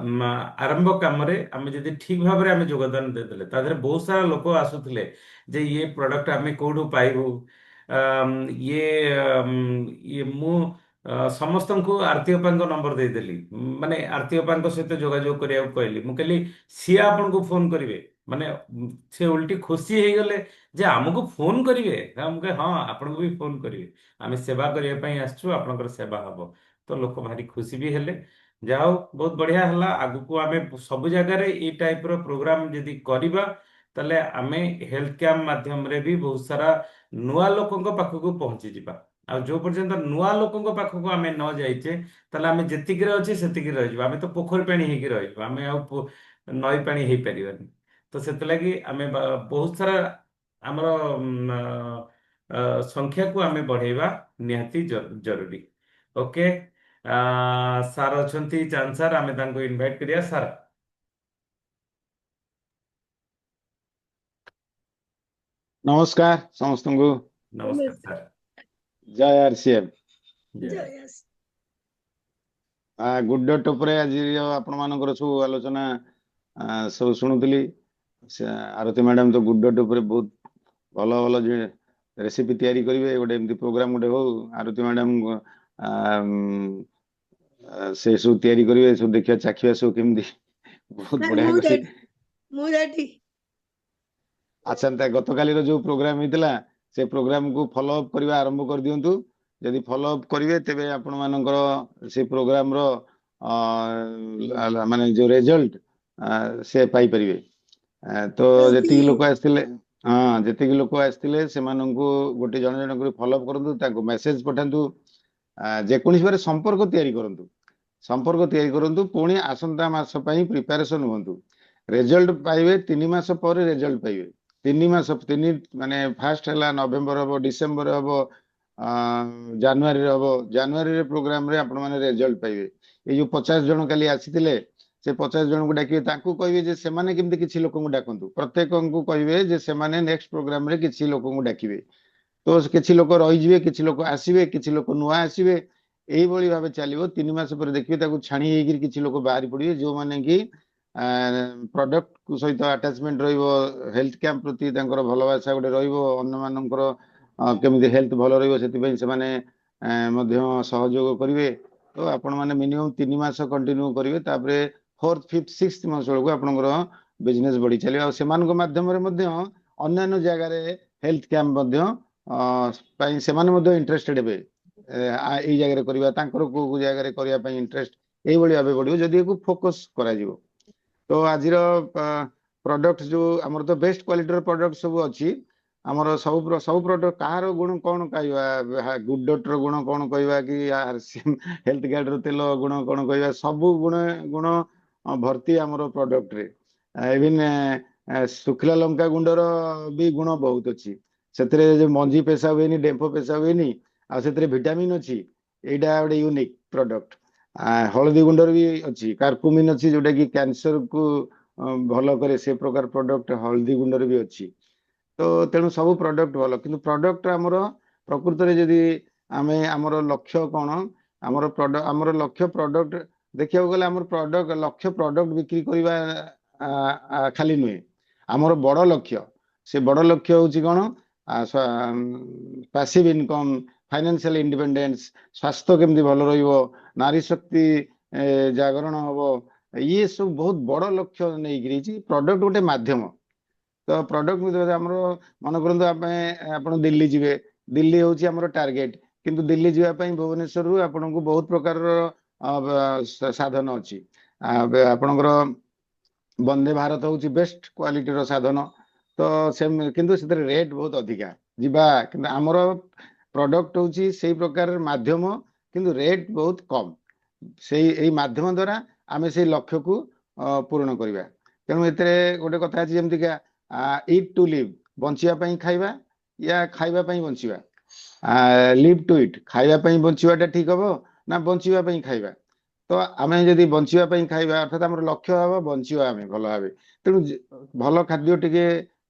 ଆରମ୍ଭ କାମରେ ଆମେ ଯଦି ଠିକ ଭାବରେ ଆମେ ଯୋଗଦାନ ଦେଇଦେଲେ, ତା ଦେହରେ ବହୁତ ସାରା ଲୋକ ଆସୁଥିଲେ ଯେ ଇଏ ପ୍ରଡକ୍ଟ ଆମେ କୋଉଠୁ ପାଇବୁ। ଇଏ ଇଏ ମୁଁ ସମସ୍ତଙ୍କୁ ଆରତି ଅପାଙ୍କ ନମ୍ବର ଦେଇଦେଲି, ମାନେ ଆରତି ଅପାଙ୍କ ସହିତ ଯୋଗାଯୋଗ କରିବାକୁ କହିଲି। ମୁଁ କହିଲି ସିଏ ଆପଣଙ୍କୁ ଫୋନ କରିବେ, ମାନେ ସେ ଓଲଟି ଖୁସି ହେଇଗଲେ ଯେ ଆମକୁ ଫୋନ କରିବେ। ମୁଁ କହିଲି ହଁ ଆପଣଙ୍କୁ ବି ଫୋନ କରିବେ, ଆମେ ସେବା କରିବା ପାଇଁ ଆସିଛୁ, ଆପଣଙ୍କର ସେବା ହବ। ତ ଲୋକ ଭାରି ଖୁସି ବି ହେଲେ। ଯାହା ହଉ ବହୁତ ବଢିଆ ହେଲା। ଆଗକୁ ଆମେ ସବୁ ଜାଗାରେ ଏଇ ଟାଇପର ପ୍ରୋଗ୍ରାମ ଯଦି କରିବା ତାହେଲେ ଆମେ ହେଲ୍ଥ କ୍ୟାମ୍ପ ମାଧ୍ୟମରେ ବି ବହୁତ ସାରା ନୂଆ ଲୋକଙ୍କ ପାଖକୁ ପହଞ୍ଚିଯିବା। ଆଉ ଯୋଉ ପର୍ଯ୍ୟନ୍ତ ନୂଆ ଲୋକଙ୍କ ପାଖକୁ ଆମେ ନ ଯାଇଛେ ତାହେଲେ ଆମେ ଯେତିକିରେ ଅଛେ ସେତିକିରେ ରହିଯିବା, ଆମେ ତ ପୋଖରୀ ପାଣି ହେଇକି ରହିଯିବା, ଆମେ ଆଉ ନଈ ପାଣି ହେଇପାରିବାନି। ତ ସେଥିଲାଗି ଆମେ ବହୁତ ସାରା ଆମର ସଂଖ୍ୟାକୁ ଆମେ ବଢେଇବା ନିହାତି ଜରୁରୀ। ଓକେ, ସାର୍ ଅଛନ୍ତି ଚାନ୍ଦ ସାର୍, ଆମେ ତାଙ୍କୁ ଇନଭାଇଟ କରିବା। ସାର୍ ନମସ୍କାର ସମସ୍ତଙ୍କୁ। ନମସ୍କାର ସାର୍। ଜୟ ଆରସିଏଫ। ଜୟ। ଜୟ ଆସ। ଗୁଡ୍ ଡଟ୍ ଉପରେ ଆଜି ଆପଣ ମାନଙ୍କର ସବୁ ଆଲୋଚନା ସବୁ ଶୁଣୁଥିଲି। ଆରତୀ ମ୍ୟାଡାମ ତ ଗୁଡ୍ ଡଟ୍ ଉପରେ ବହୁତ ଭଲ ଭଲ ରେସିପି ତିଆରି କରିବେ। ଗୋଟେ ଏମିତି ପ୍ରୋଗ୍ରାମ ଗୋଟେ ହଉ, ଆରତୀ ମ୍ୟାଡାମ ସେ ସବୁ ତିଆରି କରିବେ, ସବୁ ଦେଖିବା ଚାଖିବା ସବୁ କେମିତି। ବହୁତ ବଢିଆ ମୁଁ କରି। ରେଡି, ମୁଁ ରେଡି। ଆଚ୍ଛା, ଗତକାଲିର ଯୋଉ ପ୍ରୋଗ୍ରାମ ହେଇଥିଲା ସେ ପ୍ରୋଗ୍ରାମକୁ ଫଲୋ ଅପ୍ କରିବା ଆରମ୍ଭ କରିଦିଅନ୍ତୁ। ଯଦି ଫଲୋ ଅପ୍ କରିବେ ତେବେ ଆପଣ ମାନଙ୍କର ସେ ପ୍ରୋଗ୍ରାମର ମାନେ ଯୋଉ ରେଜଲ୍ଟ ସେ ପାଇପାରିବେ। ତ ଥ୍ୟାଙ୍କ ଯେତିକି ୟୁ। ଲୋକ ଆସିଥିଲେ, ହଁ ଯେତିକି ଲୋକ ଆସିଥିଲେ ସେମାନଙ୍କୁ ଗୋଟେ ଜଣେ ଜଣେ କରି ଫଲୋ ଅପ୍ କରନ୍ତୁ, ତାଙ୍କୁ ମେସେଜ ପଠାନ୍ତୁ, ଯେକୌଣସି ଭାବରେ ସମ୍ପର୍କ ତିଆରି କରନ୍ତୁ। ସମ୍ପର୍କ ତିଆରି କରନ୍ତୁ, ପୁଣି ଆସନ୍ତା ମାସ ପାଇଁ ପ୍ରିପାରେସନ ହୁଅନ୍ତୁ। ରେଜଲ୍ଟ ପାଇବେ 3 ମାସ ପରେ ରେଜଲ୍ଟ ପାଇବେ। 3 ମାସ, ମାନେ ଫାଷ୍ଟ ହେଲା ନଭେମ୍ବର ହବ, ଡିସେମ୍ବର ହବ, ଜାନୁଆରୀରେ ହବ। ଜାନୁଆରୀରେ ପ୍ରୋଗ୍ରାମରେ ଆପଣ ମାନେ ରେଜଲ୍ଟ ପାଇବେ। ଏଇ ଯୋଉ 50 ଜଣ କାଲି ଆସିଥିଲେ, ସେ 50 ଜଣଙ୍କୁ ଡାକିବେ, ତାଙ୍କୁ କହିବେ ଯେ ସେମାନେ କେମିତି କିଛି ଲୋକଙ୍କୁ ଡାକନ୍ତୁ। ପ୍ରତ୍ୟେକଙ୍କୁ କହିବେ ଯେ ସେମାନେ ନେକ୍ସଟ ପ୍ରୋଗ୍ରାମରେ କିଛି ଲୋକଙ୍କୁ ଡାକିବେ। ତ କିଛି ଲୋକ ରହିଯିବେ, କିଛି ଲୋକ ଆସିବେ, କିଛି ଲୋକ ନୂଆ ଆସିବେ। ଏଇଭଳି ଭାବେ ଚାଲିବ। 3 ମାସ ପରେ ଦେଖିବେ ତାକୁ ଛାଣି ହେଇକିରି କିଛି ଲୋକ ବାହାରି ପଡିବେ, ଯୋଉମାନେ କି ପ୍ରଡକ୍ଟ ସହିତ ଆଟାଚମେଣ୍ଟ ରହିବ, ହେଲ୍ଥ କ୍ୟାମ୍ପ ପ୍ରତି ତାଙ୍କର ଭଲବାସା ଗୋଟେ ରହିବ, ଅନ୍ୟମାନଙ୍କର କେମିତି ହେଲ୍ଥ ଭଲ ରହିବ ସେଥିପାଇଁ ସେମାନେ ମଧ୍ୟ ସହଯୋଗ କରିବେ। ତ ଆପଣ ମାନେ ମିନିମମ୍ 3 ମାସ କଣ୍ଟିନ୍ୟୁ କରିବେ। ତାପରେ 4th, 5th, 6th ମାସ ବେଳକୁ ଆପଣଙ୍କର ବିଜନେସ ବଢି ଚାଲିବ ଆଉ ସେମାନଙ୍କ ମାଧ୍ୟମରେ ମଧ୍ୟ ଅନ୍ୟାନ୍ୟ ଜାଗାରେ ହେଲ୍ଥ କ୍ୟାମ୍ପ ମଧ୍ୟ ପାଇଁ ସେମାନେ ମଧ୍ୟ ଇଣ୍ଟରେଷ୍ଟେଡ ହେବେ ଏଇ ଜାଗାରେ କରିବା ତାଙ୍କର କୋଉ କୋଉ ଜାଗାରେ କରିବା ପାଇଁ ଇଣ୍ଟରେଷ୍ଟ এইଭଳି ଭାବେ ବଢିବ ଯଦି ଏକୁ ଫୋକସ କରାଯିବ। ତ ଆଜିର ପ୍ରଡକ୍ଟ ଯୋଉ ଆମର ତ ବେଷ୍ଟ କ୍ୱାଲିଟିର ପ୍ରଡକ୍ଟ ସବୁ ଅଛି ଆମର ସବୁ ପ୍ରଡକ୍ଟ କାହାର ଗୁଣ କଣ କହିବା ଗୁଡ ଡଟ୍ର ଗୁଣ କଣ କହିବା କି ହେଲ୍ଥ ଗାର୍ଡର ତେଲ ଗୁଣ କଣ କହିବା ସବୁ ଗୁଣ ଭର୍ତ୍ତି ଆମର ପ୍ରଡକ୍ଟରେ ଇଭିନ୍ ଶୁଖିଲା ଲଙ୍କା ଗୁଣ୍ଡର ବି ଗୁଣ ବହୁତ ଅଛି ସେଥିରେ ଯୋଉ ମଞ୍ଜି ପେଶା ହୁଏନି ଡେମ୍ଫ ପେଶା ହୁଏନି ଆଉ ସେଥିରେ ଭିଟାମିନ୍ ଅଛି ଏଇଟା ଗୋଟେ ୟୁନିକ୍ ପ୍ରଡକ୍ଟ। ହଳଦୀ ଗୁଣ୍ଡର ବି ଅଛି କାର୍କୁମିନ୍ ଅଛି ଯୋଉଟା କି କ୍ୟାନ୍ସର କୁ ଭଲ କରେ ସେ ପ୍ରକାର ପ୍ରଡକ୍ଟ ହଳଦୀ ଗୁଣ୍ଡର ବି ଅଛି। ତ ତେଣୁ ସବୁ ପ୍ରଡକ୍ଟ ଭଲ କିନ୍ତୁ ପ୍ରଡକ୍ଟ ଆମର ପ୍ରକୃତରେ ଯଦି ଆମେ ଆମର ଲକ୍ଷ୍ୟ କଣ ଆମର ଲକ୍ଷ୍ୟ ପ୍ରଡକ୍ଟ ଦେଖିବାକୁ ଗଲେ ଆମର ଲକ୍ଷ୍ୟ ପ୍ରଡକ୍ଟ ବିକ୍ରି କରିବା ଖାଲି ନୁହେଁ ଆମର ବଡ ଲକ୍ଷ୍ୟ ସେ ବଡ ଲକ୍ଷ୍ୟ ହଉଛି କଣ ପାସିଭ ଇନକମ୍ ଫାଇନାନ୍ସିଆଲ ଇଣ୍ଡିପେଣ୍ଡେନ୍ସ ସ୍ୱାସ୍ଥ୍ୟ କେମିତି ଭଲ ରହିବ ନାରୀ ଶକ୍ତି ଜାଗରଣ ହବ ଇଏ ସବୁ ବହୁତ ବଡ ଲକ୍ଷ୍ୟ ନେଇକିରି ପ୍ରଡକ୍ଟ ଗୋଟେ ମାଧ୍ୟମ। ତ ପ୍ରଡକ୍ଟ ଆମର ମନେ କରନ୍ତୁ ଆପଣ ଦିଲ୍ଲୀ ଯିବେ ଦିଲ୍ଲୀ ହଉଛି ଆମର ଟାର୍ଗେଟ କିନ୍ତୁ ଦିଲ୍ଲୀ ଯିବା ପାଇଁ ଭୁବନେଶ୍ୱରରୁ ଆପଣଙ୍କୁ ବହୁତ ପ୍ରକାରର ସାଧନ ଅଛି ଆପଣଙ୍କର ବନ୍ଦେ ଭାରତ ହଉଛି ବେଷ୍ଟ କ୍ୱାଲିଟିର ସାଧନ ତ କିନ୍ତୁ ସେଥିରେ ରେଟ୍ ବହୁତ ଅଧିକା ଯିବା କିନ୍ତୁ ଆମର ପ୍ରଡକ୍ଟ ହଉଛି ସେଇ ପ୍ରକାର ମାଧ୍ୟମ କିନ୍ତୁ ରେଟ୍ ବହୁତ କମ୍ ଏଇ ମାଧ୍ୟମ ଦ୍ୱାରା ଆମେ ସେଇ ଲକ୍ଷ୍ୟକୁ ପୂରଣ କରିବା। ତେଣୁ ଏଥିରେ ଗୋଟେ କଥା ଅଛି ଯେମିତିକା ଇଟ୍ ଟୁ ଲିଭ୍ ବଞ୍ଚିବା ପାଇଁ ଖାଇବା ୟା ଖାଇବା ପାଇଁ ବଞ୍ଚିବା ଲିଭ୍ ଟୁ ଇଟ୍ ଖାଇବା ପାଇଁ ବଞ୍ଚିବାଟା ଠିକ ହବ ନା ବଞ୍ଚିବା ପାଇଁ ଖାଇବା। ତ ଆମେ ଯଦି ବଞ୍ଚିବା ପାଇଁ ଖାଇବା ଅର୍ଥାତ ଆମର ଲକ୍ଷ୍ୟ ହବ ବଞ୍ଚିବା ଆମେ ଭଲ ଭାବେ ତେଣୁ ଭଲ ଖାଦ୍ୟ ଟିକେ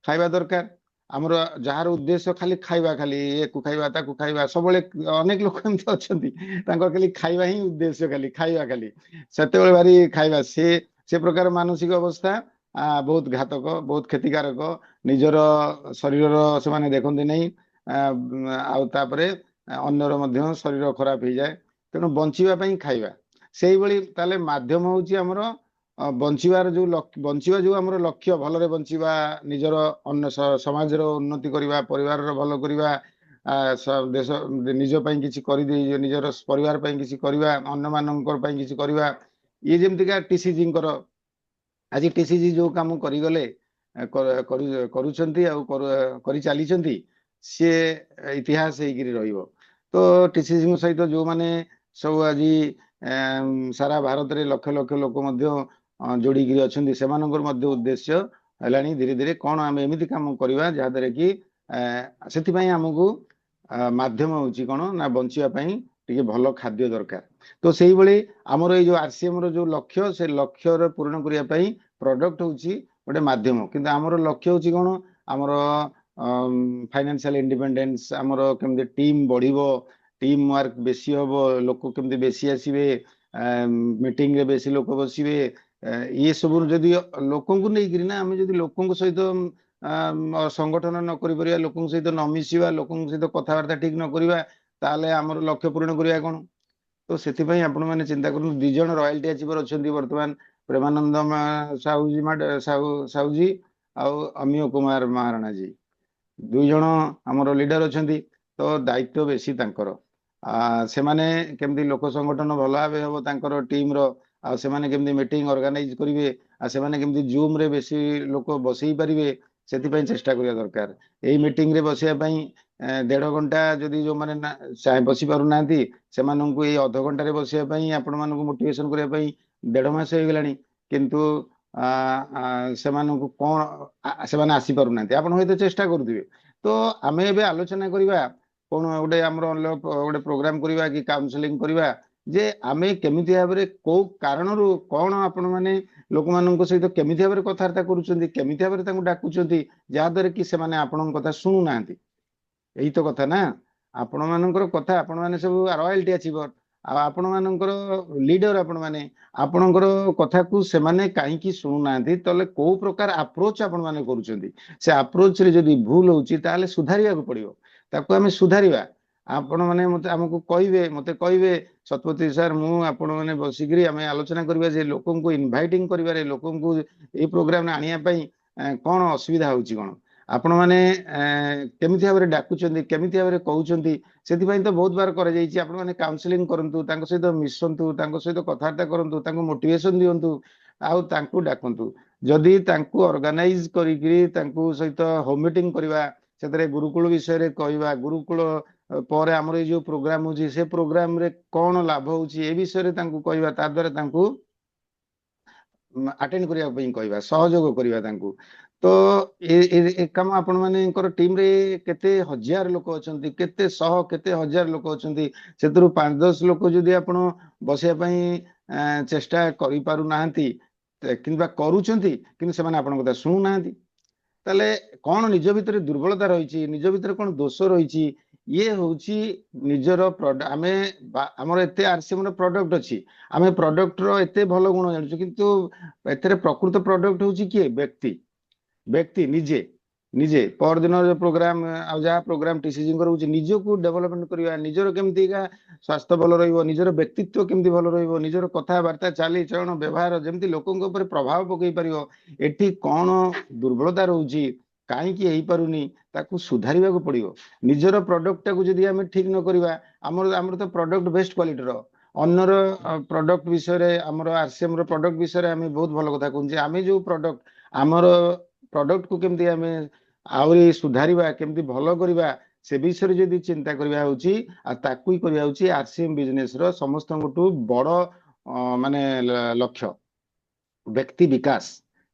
ଖାଇବା ଦରକାର। ଆମର ଯାହାର ଉଦ୍ଦେଶ୍ୟ ଖାଲି ଖାଇବା ଖାଲି ଏକୁ ଖାଇବା ତାକୁ ଖାଇବା ସବୁବେଳେ ଅନେକ ଲୋକ ଏମିତି ଅଛନ୍ତି ତାଙ୍କର ଖାଲି ଖାଇବା ହିଁ ଉଦ୍ଦେଶ୍ୟ ଖାଲି ଖାଇବା ଖାଲି ସେତେବେଳେ ଭାରି ଖାଇବା ସେ ପ୍ରକାର ମାନସିକ ଅବସ୍ଥା ବହୁତ ଘାତକ ବହୁତ କ୍ଷତିକାରକ ନିଜର ଶରୀରର ସେମାନେ ଦେଖନ୍ତି ନାହିଁ ଆଉ ତାପରେ ଅନ୍ୟର ମଧ୍ୟ ଶରୀର ଖରାପ ହେଇଯାଏ। ତେଣୁ ବଞ୍ଚିବା ପାଇଁ ଖାଇବା ସେଇଭଳି ତାହେଲେ ମାଧ୍ୟମ ହଉଛି ଆମର ବଞ୍ଚିବା ଯୋଉ ଆମର ଲକ୍ଷ୍ୟ ଭଲରେ ବଞ୍ଚିବା ନିଜର ଅନ୍ୟ ସମାଜର ଉନ୍ନତି କରିବା ପରିବାରର ଭଲ କରିବା ଦେଶ ନିଜ ପାଇଁ କିଛି କରିଦେଇ ନିଜର ପରିବାର ପାଇଁ କିଛି କରିବା ଅନ୍ୟମାନଙ୍କ ପାଇଁ କିଛି କରିବା ଇଏ ଯେମିତିକା ଟିସିଜିଙ୍କର ଆଜି ଟିସିଜି ଯୋଉ କାମ କରିଗଲେ କରୁଛନ୍ତି ଆଉ କରି ଚାଲିଛନ୍ତି ସିଏ ଇତିହାସ ହେଇକିରି ରହିବ। ତ ଟିସିଜିଙ୍କ ସହିତ ଯୋଉମାନେ ସବୁ ଆଜି ସାରା ଭାରତରେ ଲକ୍ଷ ଲକ୍ଷ ଲୋକ ମଧ୍ୟ ଯୋଡିକିରି ଅଛନ୍ତି ସେମାନଙ୍କର ମଧ୍ୟ ଉଦ୍ଦେଶ୍ୟ ହେଲାଣି ଧୀରେ ଧୀରେ କଣ ଆମେ ଏମିତି କାମ କରିବା ଯାହାଦ୍ୱାରା କି ସେଥିପାଇଁ ଆମକୁ ମାଧ୍ୟମ ହଉଛି କଣ ନା ବଞ୍ଚିବା ପାଇଁ ଟିକେ ଭଲ ଖାଦ୍ୟ ଦରକାର। ତ ସେଇଭଳି ଆମର ଏଇ ଯୋଉ RCM ର ଯୋଉ ଲକ୍ଷ୍ୟ ସେ ଲକ୍ଷ୍ୟର ପୂରଣ କରିବା ପାଇଁ ପ୍ରଡକ୍ଟ ହଉଛି ଗୋଟେ ମାଧ୍ୟମ କିନ୍ତୁ ଆମର ଲକ୍ଷ୍ୟ ହଉଛି କଣ ଆମର ଫାଇନାନ୍ସିଆଲ ଇଣ୍ଡିପେଣ୍ଡେନ୍ସ ଆମର କେମିତି ଟିମ୍ ବଢିବ ଟିମ୍ ୱାର୍କ ବେଶୀ ହବ ଲୋକ କେମିତି ବେଶୀ ଆସିବେ ମିଟିଂରେ ବେଶୀ ଲୋକ ବସିବେ ଇଏ ସବୁ ଯଦି ଲୋକଙ୍କୁ ନେଇକିରି ନା ଆମେ ଯଦି ଲୋକଙ୍କ ସହିତ ସଂଗଠନ ନ କରିପାରିବା ଲୋକଙ୍କ ସହିତ ନ ମିଶିବା ଲୋକଙ୍କ ସହିତ କଥାବାର୍ତ୍ତା ଠିକ ନ କରିବା ତାହେଲେ ଆମର ଲକ୍ଷ୍ୟ ପୂରଣ କରିବା କଣ। ତ ସେଥିପାଇଁ ଆପଣ ମାନେ ଚିନ୍ତା କରନ୍ତୁ 2 ଜଣ ରୟାଲଟି ଆଚିଭର ଅଛନ୍ତି ବର୍ତ୍ତମାନ ପ୍ରେମାନନ୍ଦ ସାହୁଜୀ ଆଉ ଅମିୟ କୁମାର ମହାରଣା ଜୀ 2 ଜଣ ଆମର ଲିଡର ଅଛନ୍ତି ତ ଦାୟିତ୍ୱ ବେଶୀ ତାଙ୍କର ସେମାନେ କେମିତି ଲୋକ ସଂଗଠନ ଭଲ ଭାବେ ହବ ତାଙ୍କର ଟିମର ଆଉ ସେମାନେ କେମିତି ମିଟିଂ ଅର୍ଗାନାଇଜ କରିବେ ଆଉ ସେମାନେ କେମିତି ଜୁମ ରେ ବେଶୀ ଲୋକ ବସେଇ ପାରିବେ ସେଥିପାଇଁ ଚେଷ୍ଟା କରିବା ଦରକାର। ଏଇ ମିଟିଂ ରେ ବସିବା ପାଇଁ 1.5 ଘଣ୍ଟା ଯଦି ଯୋଉମାନେ ବସି ପାରୁନାହାନ୍ତି ସେମାନଙ୍କୁ ଏଇ ଅଧଘଣ୍ଟାରେ ବସିବା ପାଇଁ ଆପଣ ମାନଙ୍କୁ ମୋଟିଭେସନ କରିବା ପାଇଁ 1.5 ମାସ ହେଇଗଲାଣି କିନ୍ତୁ ସେମାନଙ୍କୁ କଣ ସେମାନେ ଆସିପାରୁନାହାନ୍ତି ଆପଣ ହୁଏତ ଚେଷ୍ଟା କରୁଥିବେ। ତ ଆମେ ଏବେ ଆଲୋଚନା କରିବା କଣ ଗୋଟେ ଆମର ଗୋଟେ ପ୍ରୋଗ୍ରାମ କରିବା କି କାଉନସେଲିଂ କରିବା ଯେ ଆମେ କେମିତି ଭାବରେ କୋଉ କାରଣରୁ କଣ ଆପଣ ମାନେ ଲୋକମାନଙ୍କ ସହିତ କେମିତି ଭାବରେ କଥାବାର୍ତ୍ତା କରୁଛନ୍ତି କେମିତି ଭାବରେ ତାଙ୍କୁ ଡାକୁଛନ୍ତି ଯାହାଦ୍ୱାରା କି ସେମାନେ ଆପଣଙ୍କ କଥା ଶୁଣୁନାହାନ୍ତି। ଏଇ ତ କଥା ନା ଆପଣ ମାନଙ୍କର କଥା ଆପଣ ମାନେ ସବୁ ରୟାଲଟି ଆଚିଭର ଆଉ ଆପଣ ମାନଙ୍କର ଲିଡର ଆପଣଙ୍କର କଥାକୁ ସେମାନେ କାହିଁକି ଶୁଣୁନାହାନ୍ତି ତାହେଲେ କୋଉ ପ୍ରକାର ଆପ୍ରୋଚ ଆପଣ ମାନେ କରୁଛନ୍ତି ସେ ଆପ୍ରୋଚ ରେ ଯଦି ଭୁଲ ହଉଛି ତାହେଲେ ସୁଧାରିବାକୁ ପଡିବ ତାକୁ ଆମେ ସୁଧାରିବା ଆପଣ ମାନେ ମତେ ଆମକୁ କହିବେ, ମତେ କହିବେ ଶତପଥୀ ସାର୍ ମୁଁ ଆପଣ ମାନେ ବସିକିରି ଆମେ ଆଲୋଚନା କରିବା ଯେ ଲୋକଙ୍କୁ ଇନଭାଇଟିଂ କରିବାରେ, ଲୋକଙ୍କୁ ଏଇ ପ୍ରୋଗ୍ରାମ ଆଣିବା ପାଇଁ କଣ ଅସୁବିଧା ହଉଛି କଣ, ଆପଣ ମାନେ କେମିତି ଭାବରେ ଡାକୁଛନ୍ତି, କେମିତି ଭାବରେ କହୁଛନ୍ତି, ସେଥିପାଇଁ ତ ବହୁତ ବାର କରାଯାଇଛି। ଆପଣ ମାନେ କାଉନସିଲିଂ କରନ୍ତୁ, ତାଙ୍କ ସହିତ ମିଶନ୍ତୁ, ତାଙ୍କ ସହିତ କଥାବାର୍ତ୍ତା କରନ୍ତୁ, ତାଙ୍କୁ ମୋଟିଭେସନ ଦିଅନ୍ତୁ, ଆଉ ତାଙ୍କୁ ଡାକନ୍ତୁ। ଯଦି ତାଙ୍କୁ ଅର୍ଗାନାଇଜ କରିକିରି ତାଙ୍କୁ ସହିତ ହୋମ ମିଟିଂ କରିବା, ସେଥିରେ ଗୁରୁକୁଳ ବିଷୟରେ କହିବା, ଗୁରୁକୁଳ ପରେ ଆମର ଏଇ ଯୋଉ ପ୍ରୋଗ୍ରାମ ହଉଛି ସେ ପ୍ରୋଗ୍ରାମରେ କଣ ଲାଭ ହଉଛି ଏ ବିଷୟରେ ତାଙ୍କୁ କହିବା, ତା ଦ୍ୱାରା ତାଙ୍କୁ ଆଟେଣ୍ଡ କରିବା ପାଇଁ କହିବା, ସହଯୋଗ କରିବା ତାଙ୍କୁ। ତ ଏ କାମ ଆପଣ ମାନଙ୍କର ଟିମରେ କେତେ ହଜାର ଲୋକ ଅଛନ୍ତି, କେତେ ଶହ କେତେ ହଜାର ଲୋକ ଅଛନ୍ତି, ସେଥିରୁ 5-10 ଲୋକ ଯଦି ଆପଣ ବସିବା ପାଇଁ ଚେଷ୍ଟା କରିପାରୁନାହାନ୍ତି କିମ୍ବା କରୁଛନ୍ତି କିନ୍ତୁ ସେମାନେ ଆପଣଙ୍କ କଥା ଶୁଣୁନାହାନ୍ତି, ତାହେଲେ କଣ ନିଜ ଭିତରେ ଦୁର୍ବଳତା ରହିଛି, ନିଜ ଭିତରେ କଣ ଦୋଷ ରହିଛି, ଇଏ ହଉଛି ନିଜର ଆମେ ଆମର ଏତେ RCM ର ପ୍ରଡକ୍ଟ ଅଛି, ଆମେ ପ୍ରଡକ୍ଟର ଏତେ ଭଲ ଗୁଣ ଜାଣିଛୁ, କିନ୍ତୁ ଏଥିରେ ପ୍ରକୃତ ପ୍ରଡକ୍ଟ ହଉଛି କିଏ, ବ୍ୟକ୍ତି, ବ୍ୟକ୍ତି ନିଜେ ନିଜେ ପରଦିନ ପ୍ରୋଗ୍ରାମ ଆଉ ଯାହା ପ୍ରୋଗ୍ରାମ ଟିସିଜିଙ୍କର ହଉଛି, ନିଜକୁ ଡେଭଲପମେଣ୍ଟ କରିବା, ନିଜର କେମିତିକା ସ୍ୱାସ୍ଥ୍ୟ ଭଲ ରହିବ, ନିଜର ବ୍ୟକ୍ତିତ୍ୱ କେମିତି ଭଲ ରହିବ, ନିଜର କଥାବାର୍ତ୍ତା ଚାଲିଚଳନ ବ୍ୟବହାର ଯେମିତି ଲୋକଙ୍କ ଉପରେ ପ୍ରଭାବ ପକେଇ ପାରିବ, ଏଠି କଣ ଦୁର୍ବଳତା ରହୁଛି, କାହିଁକି ହେଇପାରୁନି, ତାକୁ ସୁଧାରିବାକୁ ପଡିବ। ନିଜର ପ୍ରଡକ୍ଟଟାକୁ ଯଦି ଆମେ ଠିକ ନ କରିବା, ଆମର ତ ପ୍ରଡକ୍ଟ ବେଷ୍ଟ କ୍ୱାଲିଟିର, ଅନ୍ୟର ପ୍ରଡକ୍ଟ ବିଷୟରେ, ଆମର RCM ର ପ୍ରଡକ୍ଟ ବିଷୟରେ ଆମେ ବହୁତ ଭଲ କଥା କହୁଛେ, ଆମେ ଯୋଉ ପ୍ରଡକ୍ଟ ଆମର ପ୍ରଡକ୍ଟକୁ କେମିତି ଆମେ ଆହୁରି ସୁଧାରିବା, କେମିତି ଭଲ କରିବା, ସେ ବିଷୟରେ ଯଦି ଚିନ୍ତା କରିବା ହଉଛି, ଆଉ ତାକୁ ହିଁ କରିବା ହଉଛି RCM ବିଜନେସ ର ସମସ୍ତଙ୍କଠୁ ବଡ ମାନେ ଲକ୍ଷ୍ୟ, ବ୍ୟକ୍ତି ବିକାଶ,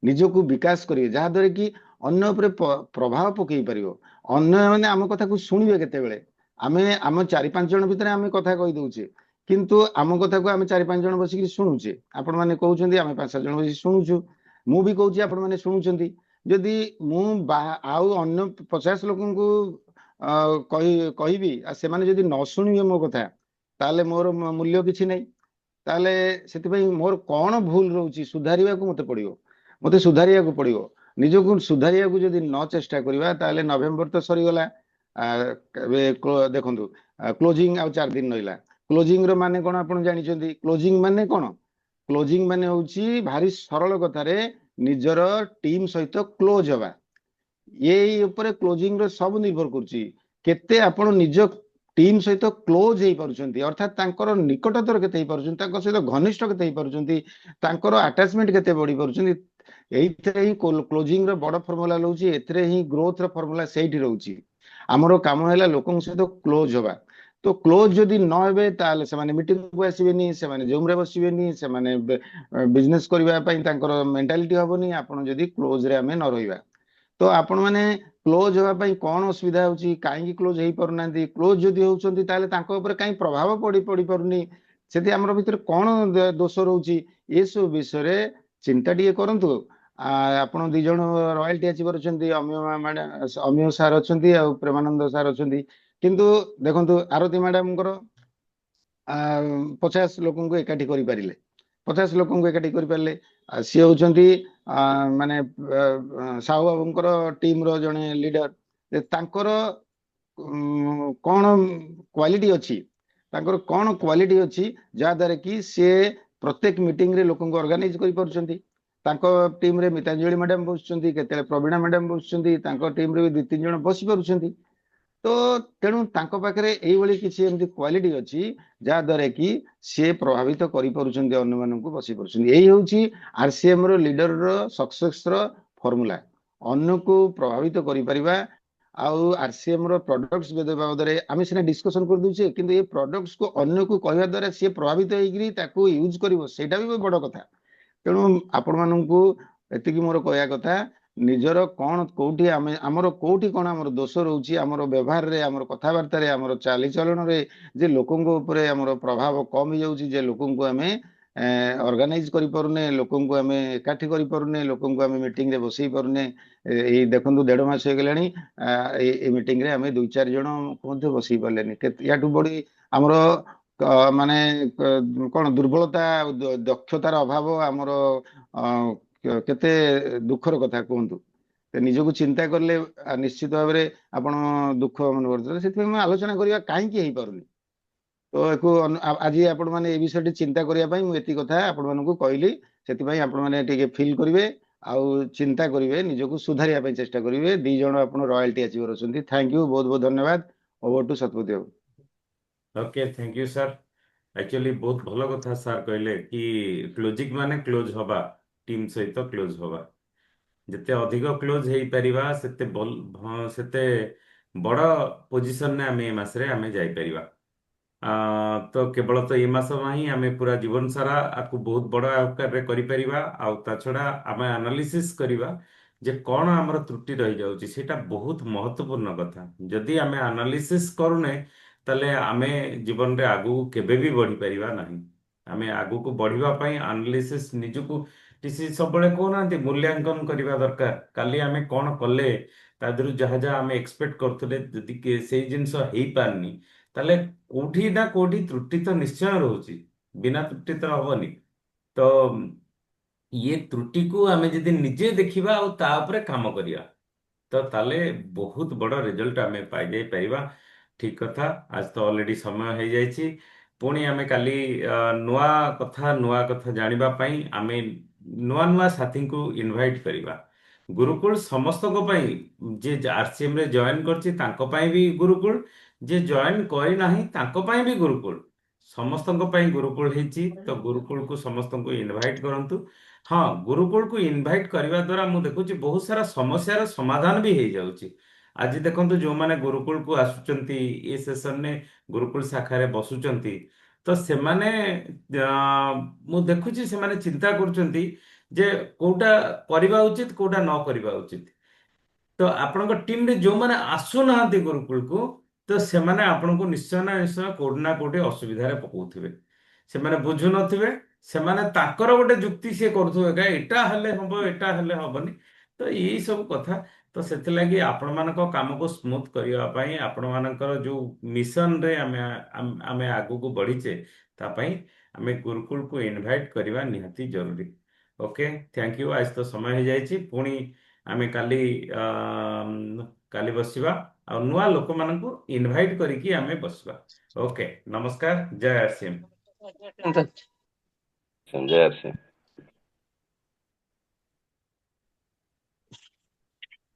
ନିଜକୁ ବିକାଶ କରିବେ, ଯାହାଦ୍ୱାରା କି ଅନ୍ୟ ଉପରେ ପ୍ରଭାବ ପକେଇ ପାରିବ, ଅନ୍ୟମାନେ ଆମ କଥାକୁ ଶୁଣିବେ। କେତେବେଳେ ଆମେ ଆମ 4-5 ଜଣ ଭିତରେ ଆମେ କଥା କହିଦଉଛେ, କିନ୍ତୁ ଆମ କଥାକୁ ଆମେ 4-5 ଜଣ ବସିକି ଶୁଣୁଛେ, ଆପଣ ମାନେ କହୁଛନ୍ତି ଆମେ 5-7 ଜଣ ବସିକି ଶୁଣୁଛୁ, ମୁଁ ବି କହୁଛି ଆପଣ ମାନେ ଶୁଣୁଛନ୍ତି। ଯଦି ମୁଁ ଆଉ ଅନ୍ୟ 50 ଲୋକଙ୍କୁ କହିବି ଆଉ ସେମାନେ ଯଦି ନ ଶୁଣିବେ ମୋ କଥା, ତାହେଲେ ମୋର ମୂଲ୍ୟ କିଛି ନାହିଁ। ତାହେଲେ ସେଥିପାଇଁ ମୋର କଣ ଭୁଲ ରହୁଛି ସୁଧାରିବାକୁ ମତେ ପଡିବ, ମତେ ସୁଧାରିବାକୁ ପଡିବ। ନିଜକୁ ସୁଧାରିବାକୁ ଯଦି ନ ଚେଷ୍ଟା କରିବା, ତାହେଲେ ନଭେମ୍ବର ତ ସରିଗଲା, ଏବେ ଦେଖନ୍ତୁ କ୍ଲୋଜିଂ ଆଉ 4 ଦିନ ରହିଲା। କ୍ଲୋଜିଂ ର ମାନେ କଣ ଆପଣ ଜାଣିଛନ୍ତି? କ୍ଲୋଜିଂ ମାନେ କଣ? କ୍ଲୋଜିଂ ମାନେ ହଉଛି ଭାରି ସରଳ କଥାରେ ନିଜର ଟିମ୍ ସହିତ କ୍ଲୋଜ ହେବା। ଏଇ ଉପରେ କ୍ଲୋଜିଂ ର ସବୁ ନିର୍ଭର କରୁଛି, କେତେ ଆପଣ ନିଜ ଟିମ୍ ସହିତ କ୍ଲୋଜ ହେଇପାରୁଛନ୍ତି, ଅର୍ଥାତ୍ ତାଙ୍କର ନିକଟତର କେତେ ହେଇପାରୁଛନ୍ତି, ତାଙ୍କ ସହିତ ଘନିଷ୍ଠ କେତେ ହେଇପାରୁଛନ୍ତି, ତାଙ୍କର ଆଟାଚମେଣ୍ଟ କେତେ ବଢି ପାରୁଛନ୍ତି। ଏଇଥିରେ ହିଁ କ୍ଲୋଜିଂ ର ବଡ ଫର୍ମୁଲା ରହୁଛି, ଏଥିରେ ହିଁ ଗ୍ରୋଥ ର ଫର୍ମୁଲା ସେଇଠି ରହୁଛି। ଆମର କାମ ହେଲା ଲୋକଙ୍କ ସହିତ କ୍ଲୋଜ ହବା। ତ କ୍ଲୋଜ ଯଦି ନ ହେବେ, ତାହେଲେ ସେମାନେ ମିଟିଂକୁ ଆସିବେନି, ସେମାନେ ଜୁମରେ ବସିବେନି, ସେମାନେ ବିଜନେସ କରିବା ପାଇଁ ତାଙ୍କର ମେଣ୍ଟାଲିଟି ହବନି, ଆପଣ ଯଦି କ୍ଲୋଜ ରେ ଆମେ ନ ରହିବା। ତ ଆପଣ ମାନେ କ୍ଲୋଜ ହେବା ପାଇଁ କଣ ଅସୁବିଧା ହଉଛି, କାହିଁକି କ୍ଲୋଜ ହେଇପାରୁନାହାନ୍ତି, କ୍ଲୋଜ ଯଦି ହଉଛନ୍ତି ତାହେଲେ ତାଙ୍କ ଉପରେ କାହିଁ ପ୍ରଭାବ ପଡି ପାରୁନି, ସେଠି ଆମର ଭିତରେ କଣ ଦୋଷ ରହୁଛି, ଏସବୁ ବିଷୟରେ ଚିନ୍ତା ଟିକେ କରନ୍ତୁ। ଆପଣ 2 ଜଣ ରୟାଲିଟି ଆଚିଭର ଅଛନ୍ତି, ଅମିୟ ସାର୍ ଅଛନ୍ତି ଆଉ ପ୍ରେମାନନ୍ଦ ସାର୍ ଅଛନ୍ତି, କିନ୍ତୁ ଦେଖନ୍ତୁ ଆରତୀ ମ୍ୟାଡାମଙ୍କର 50 ଲୋକଙ୍କୁ ଏକାଠି କରିପାରିଲେ, 50 ଲୋକଙ୍କୁ ଏକାଠି କରିପାରିଲେ, ସିଏ ହଉଛନ୍ତି ମାନେ ସାହୁ ବାବୁଙ୍କର ଟିମ ର ଜଣେ ଲିଡର। ତାଙ୍କର କଣ କ୍ୱାଲିଟି ଅଛି, ତାଙ୍କର କଣ କ୍ୱାଲିଟି ଅଛି ଯାହା ଦ୍ୱାରା କି ସିଏ ପ୍ରତ୍ୟେକ ମିଟିଂରେ ଲୋକଙ୍କୁ ଅର୍ଗାନାଇଜ କରିପାରୁଛନ୍ତି। ତାଙ୍କ ଟିମରେ ମିତାଞ୍ଜଳି ମ୍ୟାଡାମ ବସୁଛନ୍ତି, କେତେବେଳେ ପ୍ରବୀଣା ମ୍ୟାଡାମ ବସୁଛନ୍ତି, ତାଙ୍କ ଟିମରେ ବି 2-3 ଜଣ ବସି ପାରୁଛନ୍ତି। ତ ତେଣୁ ତାଙ୍କ ପାଖରେ ଏଇଭଳି କିଛି ଏମିତି କ୍ୱାଲିଟି ଅଛି ଯାହା ଦ୍ୱାରା କି ସିଏ ପ୍ରଭାବିତ କରିପାରୁଛନ୍ତି, ଅନ୍ୟମାନଙ୍କୁ ବସି ପାରୁଛନ୍ତି। ଏଇ ହଉଛି RCM ର ଲିଡର ର ସକ୍ସେସ ର ଫର୍ମୁଲା, ଅନ୍ୟକୁ ପ୍ରଭାବିତ କରିପାରିବା। ଆଉ RCM ର ପ୍ରଡକ୍ଟସ ବାବଦରେ ଆମେ ସିନା ଡିସ୍କସନ କରିଦଉଛେ, କିନ୍ତୁ ଏ ପ୍ରଡକ୍ଟସ କୁ ଅନ୍ୟକୁ କହିବା ଦ୍ୱାରା ସିଏ ପ୍ରଭାବିତ ହେଇକିରି ତାକୁ ୟୁଜ କରିବ, ସେଇଟା ବି ବଡ କଥା। ତେଣୁ ଆପଣ ମାନଙ୍କୁ ଏତିକି ମୋର କହିବା କଥା, ନିଜର କଣ କୋଉଠି ଆମର କୋଉଠି କଣ ଆମର ଦୋଷ ରହୁଛି, ଆମର ବ୍ୟବହାରରେ, ଆମର କଥାବାର୍ତ୍ତାରେ, ଆମର ଚାଲିଚଳନରେ, ଯେ ଲୋକଙ୍କ ଉପରେ ଆମର ପ୍ରଭାବ କମ ହେଇଯାଉଛି, ଯେ ଲୋକଙ୍କୁ ଆମେ ଅର୍ଗାନାଇଜ କରିପାରୁନେ, ଲୋକଙ୍କୁ ଆମେ ଏକାଠି କରିପାରୁନେ, ଲୋକଙ୍କୁ ଆମେ ମିଟିଂରେ ବସେଇ ପାରୁନେ। ଏଇ ଦେଖନ୍ତୁ 1.5 ମାସ ହେଇଗଲାଣି, ଏଇ ମିଟିଂରେ ଆମେ 2-4 ଜଣ ମଧ୍ୟ ବସେଇ ପାରିଲେନି। ୟାଠୁ ବଢି ଆମର ମାନେ କଣ ଦୁର୍ବଳତା, ଦକ୍ଷତାର ଅଭାବ, ଆମର କେତେ ଦୁଃଖର କଥା କୁହନ୍ତୁ। ନିଜକୁ ଚିନ୍ତା କଲେ ନିଶ୍ଚିତ ଭାବରେ ଆପଣ ଦୁଃଖ ମନେ କରୁଥିଲେ। ସେଥିପାଇଁ ମୁଁ ଆଲୋଚନା କରିବା କାହିଁକି ହେଇପାରୁନି। ତ ଆଜି ଆପଣମାନେ ଏ ବିଷୟଟି ଚିନ୍ତା କରିବା ପାଇଁ ମୁଁ ଏତିକି କଥା ଆପଣମାନଙ୍କୁ କହିଲି। ସେଥିପାଇଁ ଆପଣମାନେ ଟିକେ ଫିଲ୍ କରିବେ ଆଉ ଚିନ୍ତା କରିବେ, ନିଜକୁ ସୁଧାରିବା ପାଇଁ ଚେଷ୍ଟା କରିବେ। 2 ଜଣ ଆପଣ ରୟାଲିଟି ଆଚିଭର ଅଛନ୍ତି। ଥ୍ୟାଙ୍କ ୟୁ, ବହୁତ ବହୁତ ଧନ୍ୟବାଦ। Over to Satapathy babu. Okay, thank you sir. Actually ବହୁତ ଭଲ କଥା ସାର୍ କହିଲେ କି କ୍ଲୋଜିଂ ମାନେ କ୍ଲୋଜ ହବା, ଟିମ୍ ସହିତ କ୍ଲୋଜ ହବା। ଯେତେ ଅଧିକ କ୍ଲୋଜ ହେଇପାରିବା ସେତେ ବଡ଼ ପୋଜିସନରେ ଆମେ ଏ ମାସରେ ଆମେ ଯାଇପାରିବା। ତ କେବଳ ତ ଏ ମାସ ହିଁ ଆମେ ପୁରା ଜୀବନ ସାରା ଆକୁ ବହୁତ ବଡ଼ ଆକାରରେ କରିପାରିବା। ଆଉ ତା ଛଡ଼ା ଆମେ ଆନାଲିସିସ୍ କରିବା ଯେ କ'ଣ ଆମର ତ୍ରୁଟି ରହିଯାଉଛି, ସେଇଟା ବହୁତ ମହତ୍ୱପୂର୍ଣ୍ଣ କଥା। ଯଦି ଆମେ ଆନାଲିସିସ୍ କରୁନେ ତାହେଲେ ଆମେ ଜୀବନରେ ଆଗକୁ କେବେ ବି ବଢ଼ିପାରିବା ନାହିଁ। ଆମେ ଆଗକୁ ବଢ଼ିବା ପାଇଁ ଆନାଲିସିସ୍ ନିଜକୁ ସବୁବେଳେ କହୁନାହାନ୍ତି ମୂଲ୍ୟାଙ୍କନ କରିବା ଦରକାର। କାଲି ଆମେ କ'ଣ କଲେ, ତା ଦେହରୁ ଯାହା ଯାହା ଆମେ ଏକ୍ସପେକ୍ଟ କରୁଥିଲେ ଯଦି ସେଇ ଜିନିଷ ହେଇପାରିନି, ତାହେଲେ କୋଉଠି ନା କୋଉଠି ତ୍ରୁଟି ତ ନିଶ୍ଚୟ ରହୁଛି, ବିନା ତ୍ରୁଟି ତ ହବନି। ତ ଇଏ ତ୍ରୁଟିକୁ ଆମେ ଯଦି ନିଜେ ଦେଖିବା ଆଉ ତା ଉପରେ କାମ କରିବା, ତ ତାହେଲେ ବହୁତ ବଡ଼ ରେଜଲ୍ଟ ଆମେ ପାଇଯାଇ ପାରିବା। ଠିକ କଥା। ଆଜି ତ ଅଲରେଡି ସମୟ ହେଇଯାଇଛି। ପୁଣି ଆମେ କାଲି ନୂଆ କଥା ଜାଣିବା ପାଇଁ ଆମେ ନୂଆ ନୂଆ ସାଥୀଙ୍କୁ ଇନଭାଇଟ୍ କରିବା। ଗୁରୁକୁଳ ସମସ୍ତଙ୍କ ପାଇଁ, ଯିଏ RCM ରେ ଜଏନ୍ କରିଛି ତାଙ୍କ ପାଇଁ ବି ଗୁରୁକୁଳ, ଯିଏ ଜଏନ୍ କରିନାହିଁ ତାଙ୍କ ପାଇଁ ବି ଗୁରୁକୁଳ। ସମସ୍ତଙ୍କ ପାଇଁ ଗୁରୁକୁଳ ହେଇଛି। ତ ଗୁରୁକୁଳକୁ ସମସ୍ତଙ୍କୁ ଇନଭାଇଟ୍ କରନ୍ତୁ। ହଁ, ଗୁରୁକୁଳକୁ ଇନଭାଇଟ୍ କରିବା ଦ୍ୱାରା ମୁଁ ଦେଖୁଛି ବହୁତ ସାରା ସମସ୍ୟାର ସମାଧାନ ବି ହେଇଯାଉଛି। ଆଜି ଦେଖନ୍ତୁ, ଯୋଉମାନେ ଗୁରୁକୁଳକୁ ଆସୁଛନ୍ତି, ଏ ସେସନରେ ଗୁରୁକୁଳ ଶାଖାରେ ବସୁଛନ୍ତି, ତ ସେମାନେ ମୁଁ ଦେଖୁଛି ସେମାନେ ଚିନ୍ତା କରୁଛନ୍ତି ଯେ କୋଉଟା କରିବା ଉଚିତ, କୋଉଟା ନ କରିବା ଉଚିତ। ତ ଆପଣଙ୍କ ଟିମରେ ଯୋଉମାନେ ଆସୁନାହାନ୍ତି ଗୁରୁକୁଳକୁ, ତ ସେମାନେ ଆପଣଙ୍କୁ ନିଶ୍ଚୟ ନା ନିଶ୍ଚୟ କୋଉଠି ନା କୋଉଠି ଅସୁବିଧାରେ ପକଉଥିବେ। ସେମାନେ ବୁଝୁନଥିବେ, ସେମାନେ ତାଙ୍କର ଗୋଟେ ଯୁକ୍ତି ସିଏ କରୁଥିବେ, ଏଟା ହେଲେ ହବ, ଏଟା ହେଲେ ହବନି। ତ ଏଇ ସବୁ କଥା। ତ ସେଥିଲାଗି ଆପଣମାନଙ୍କ କାମକୁ ସ୍ମୁଥ କରିବା ପାଇଁ, ଆପଣମାନଙ୍କର ଯୋଉ ମିଶନରେ ଆମେ ଆଗକୁ ବଢିଛେ, ତା ପାଇଁ ଆମେ ଗୁରୁକୁଳକୁ ଇନଭାଇଟ୍ କରିବା ନିହାତି ଜରୁରୀ। Okay, thank you. ଆଜି ତ ସମୟ ହେଇଯାଇଛି। ପୁଣି ଆମେ କାଲି ବସିବା ଆଉ ନୂଆ ଲୋକମାନଙ୍କୁ ଇନଭାଇଟ୍ କରିକି ଆମେ ବସିବା। ଓକେ, ନମସ୍କାର। ଜୟ RCM। ଜୟ ଆର ସି।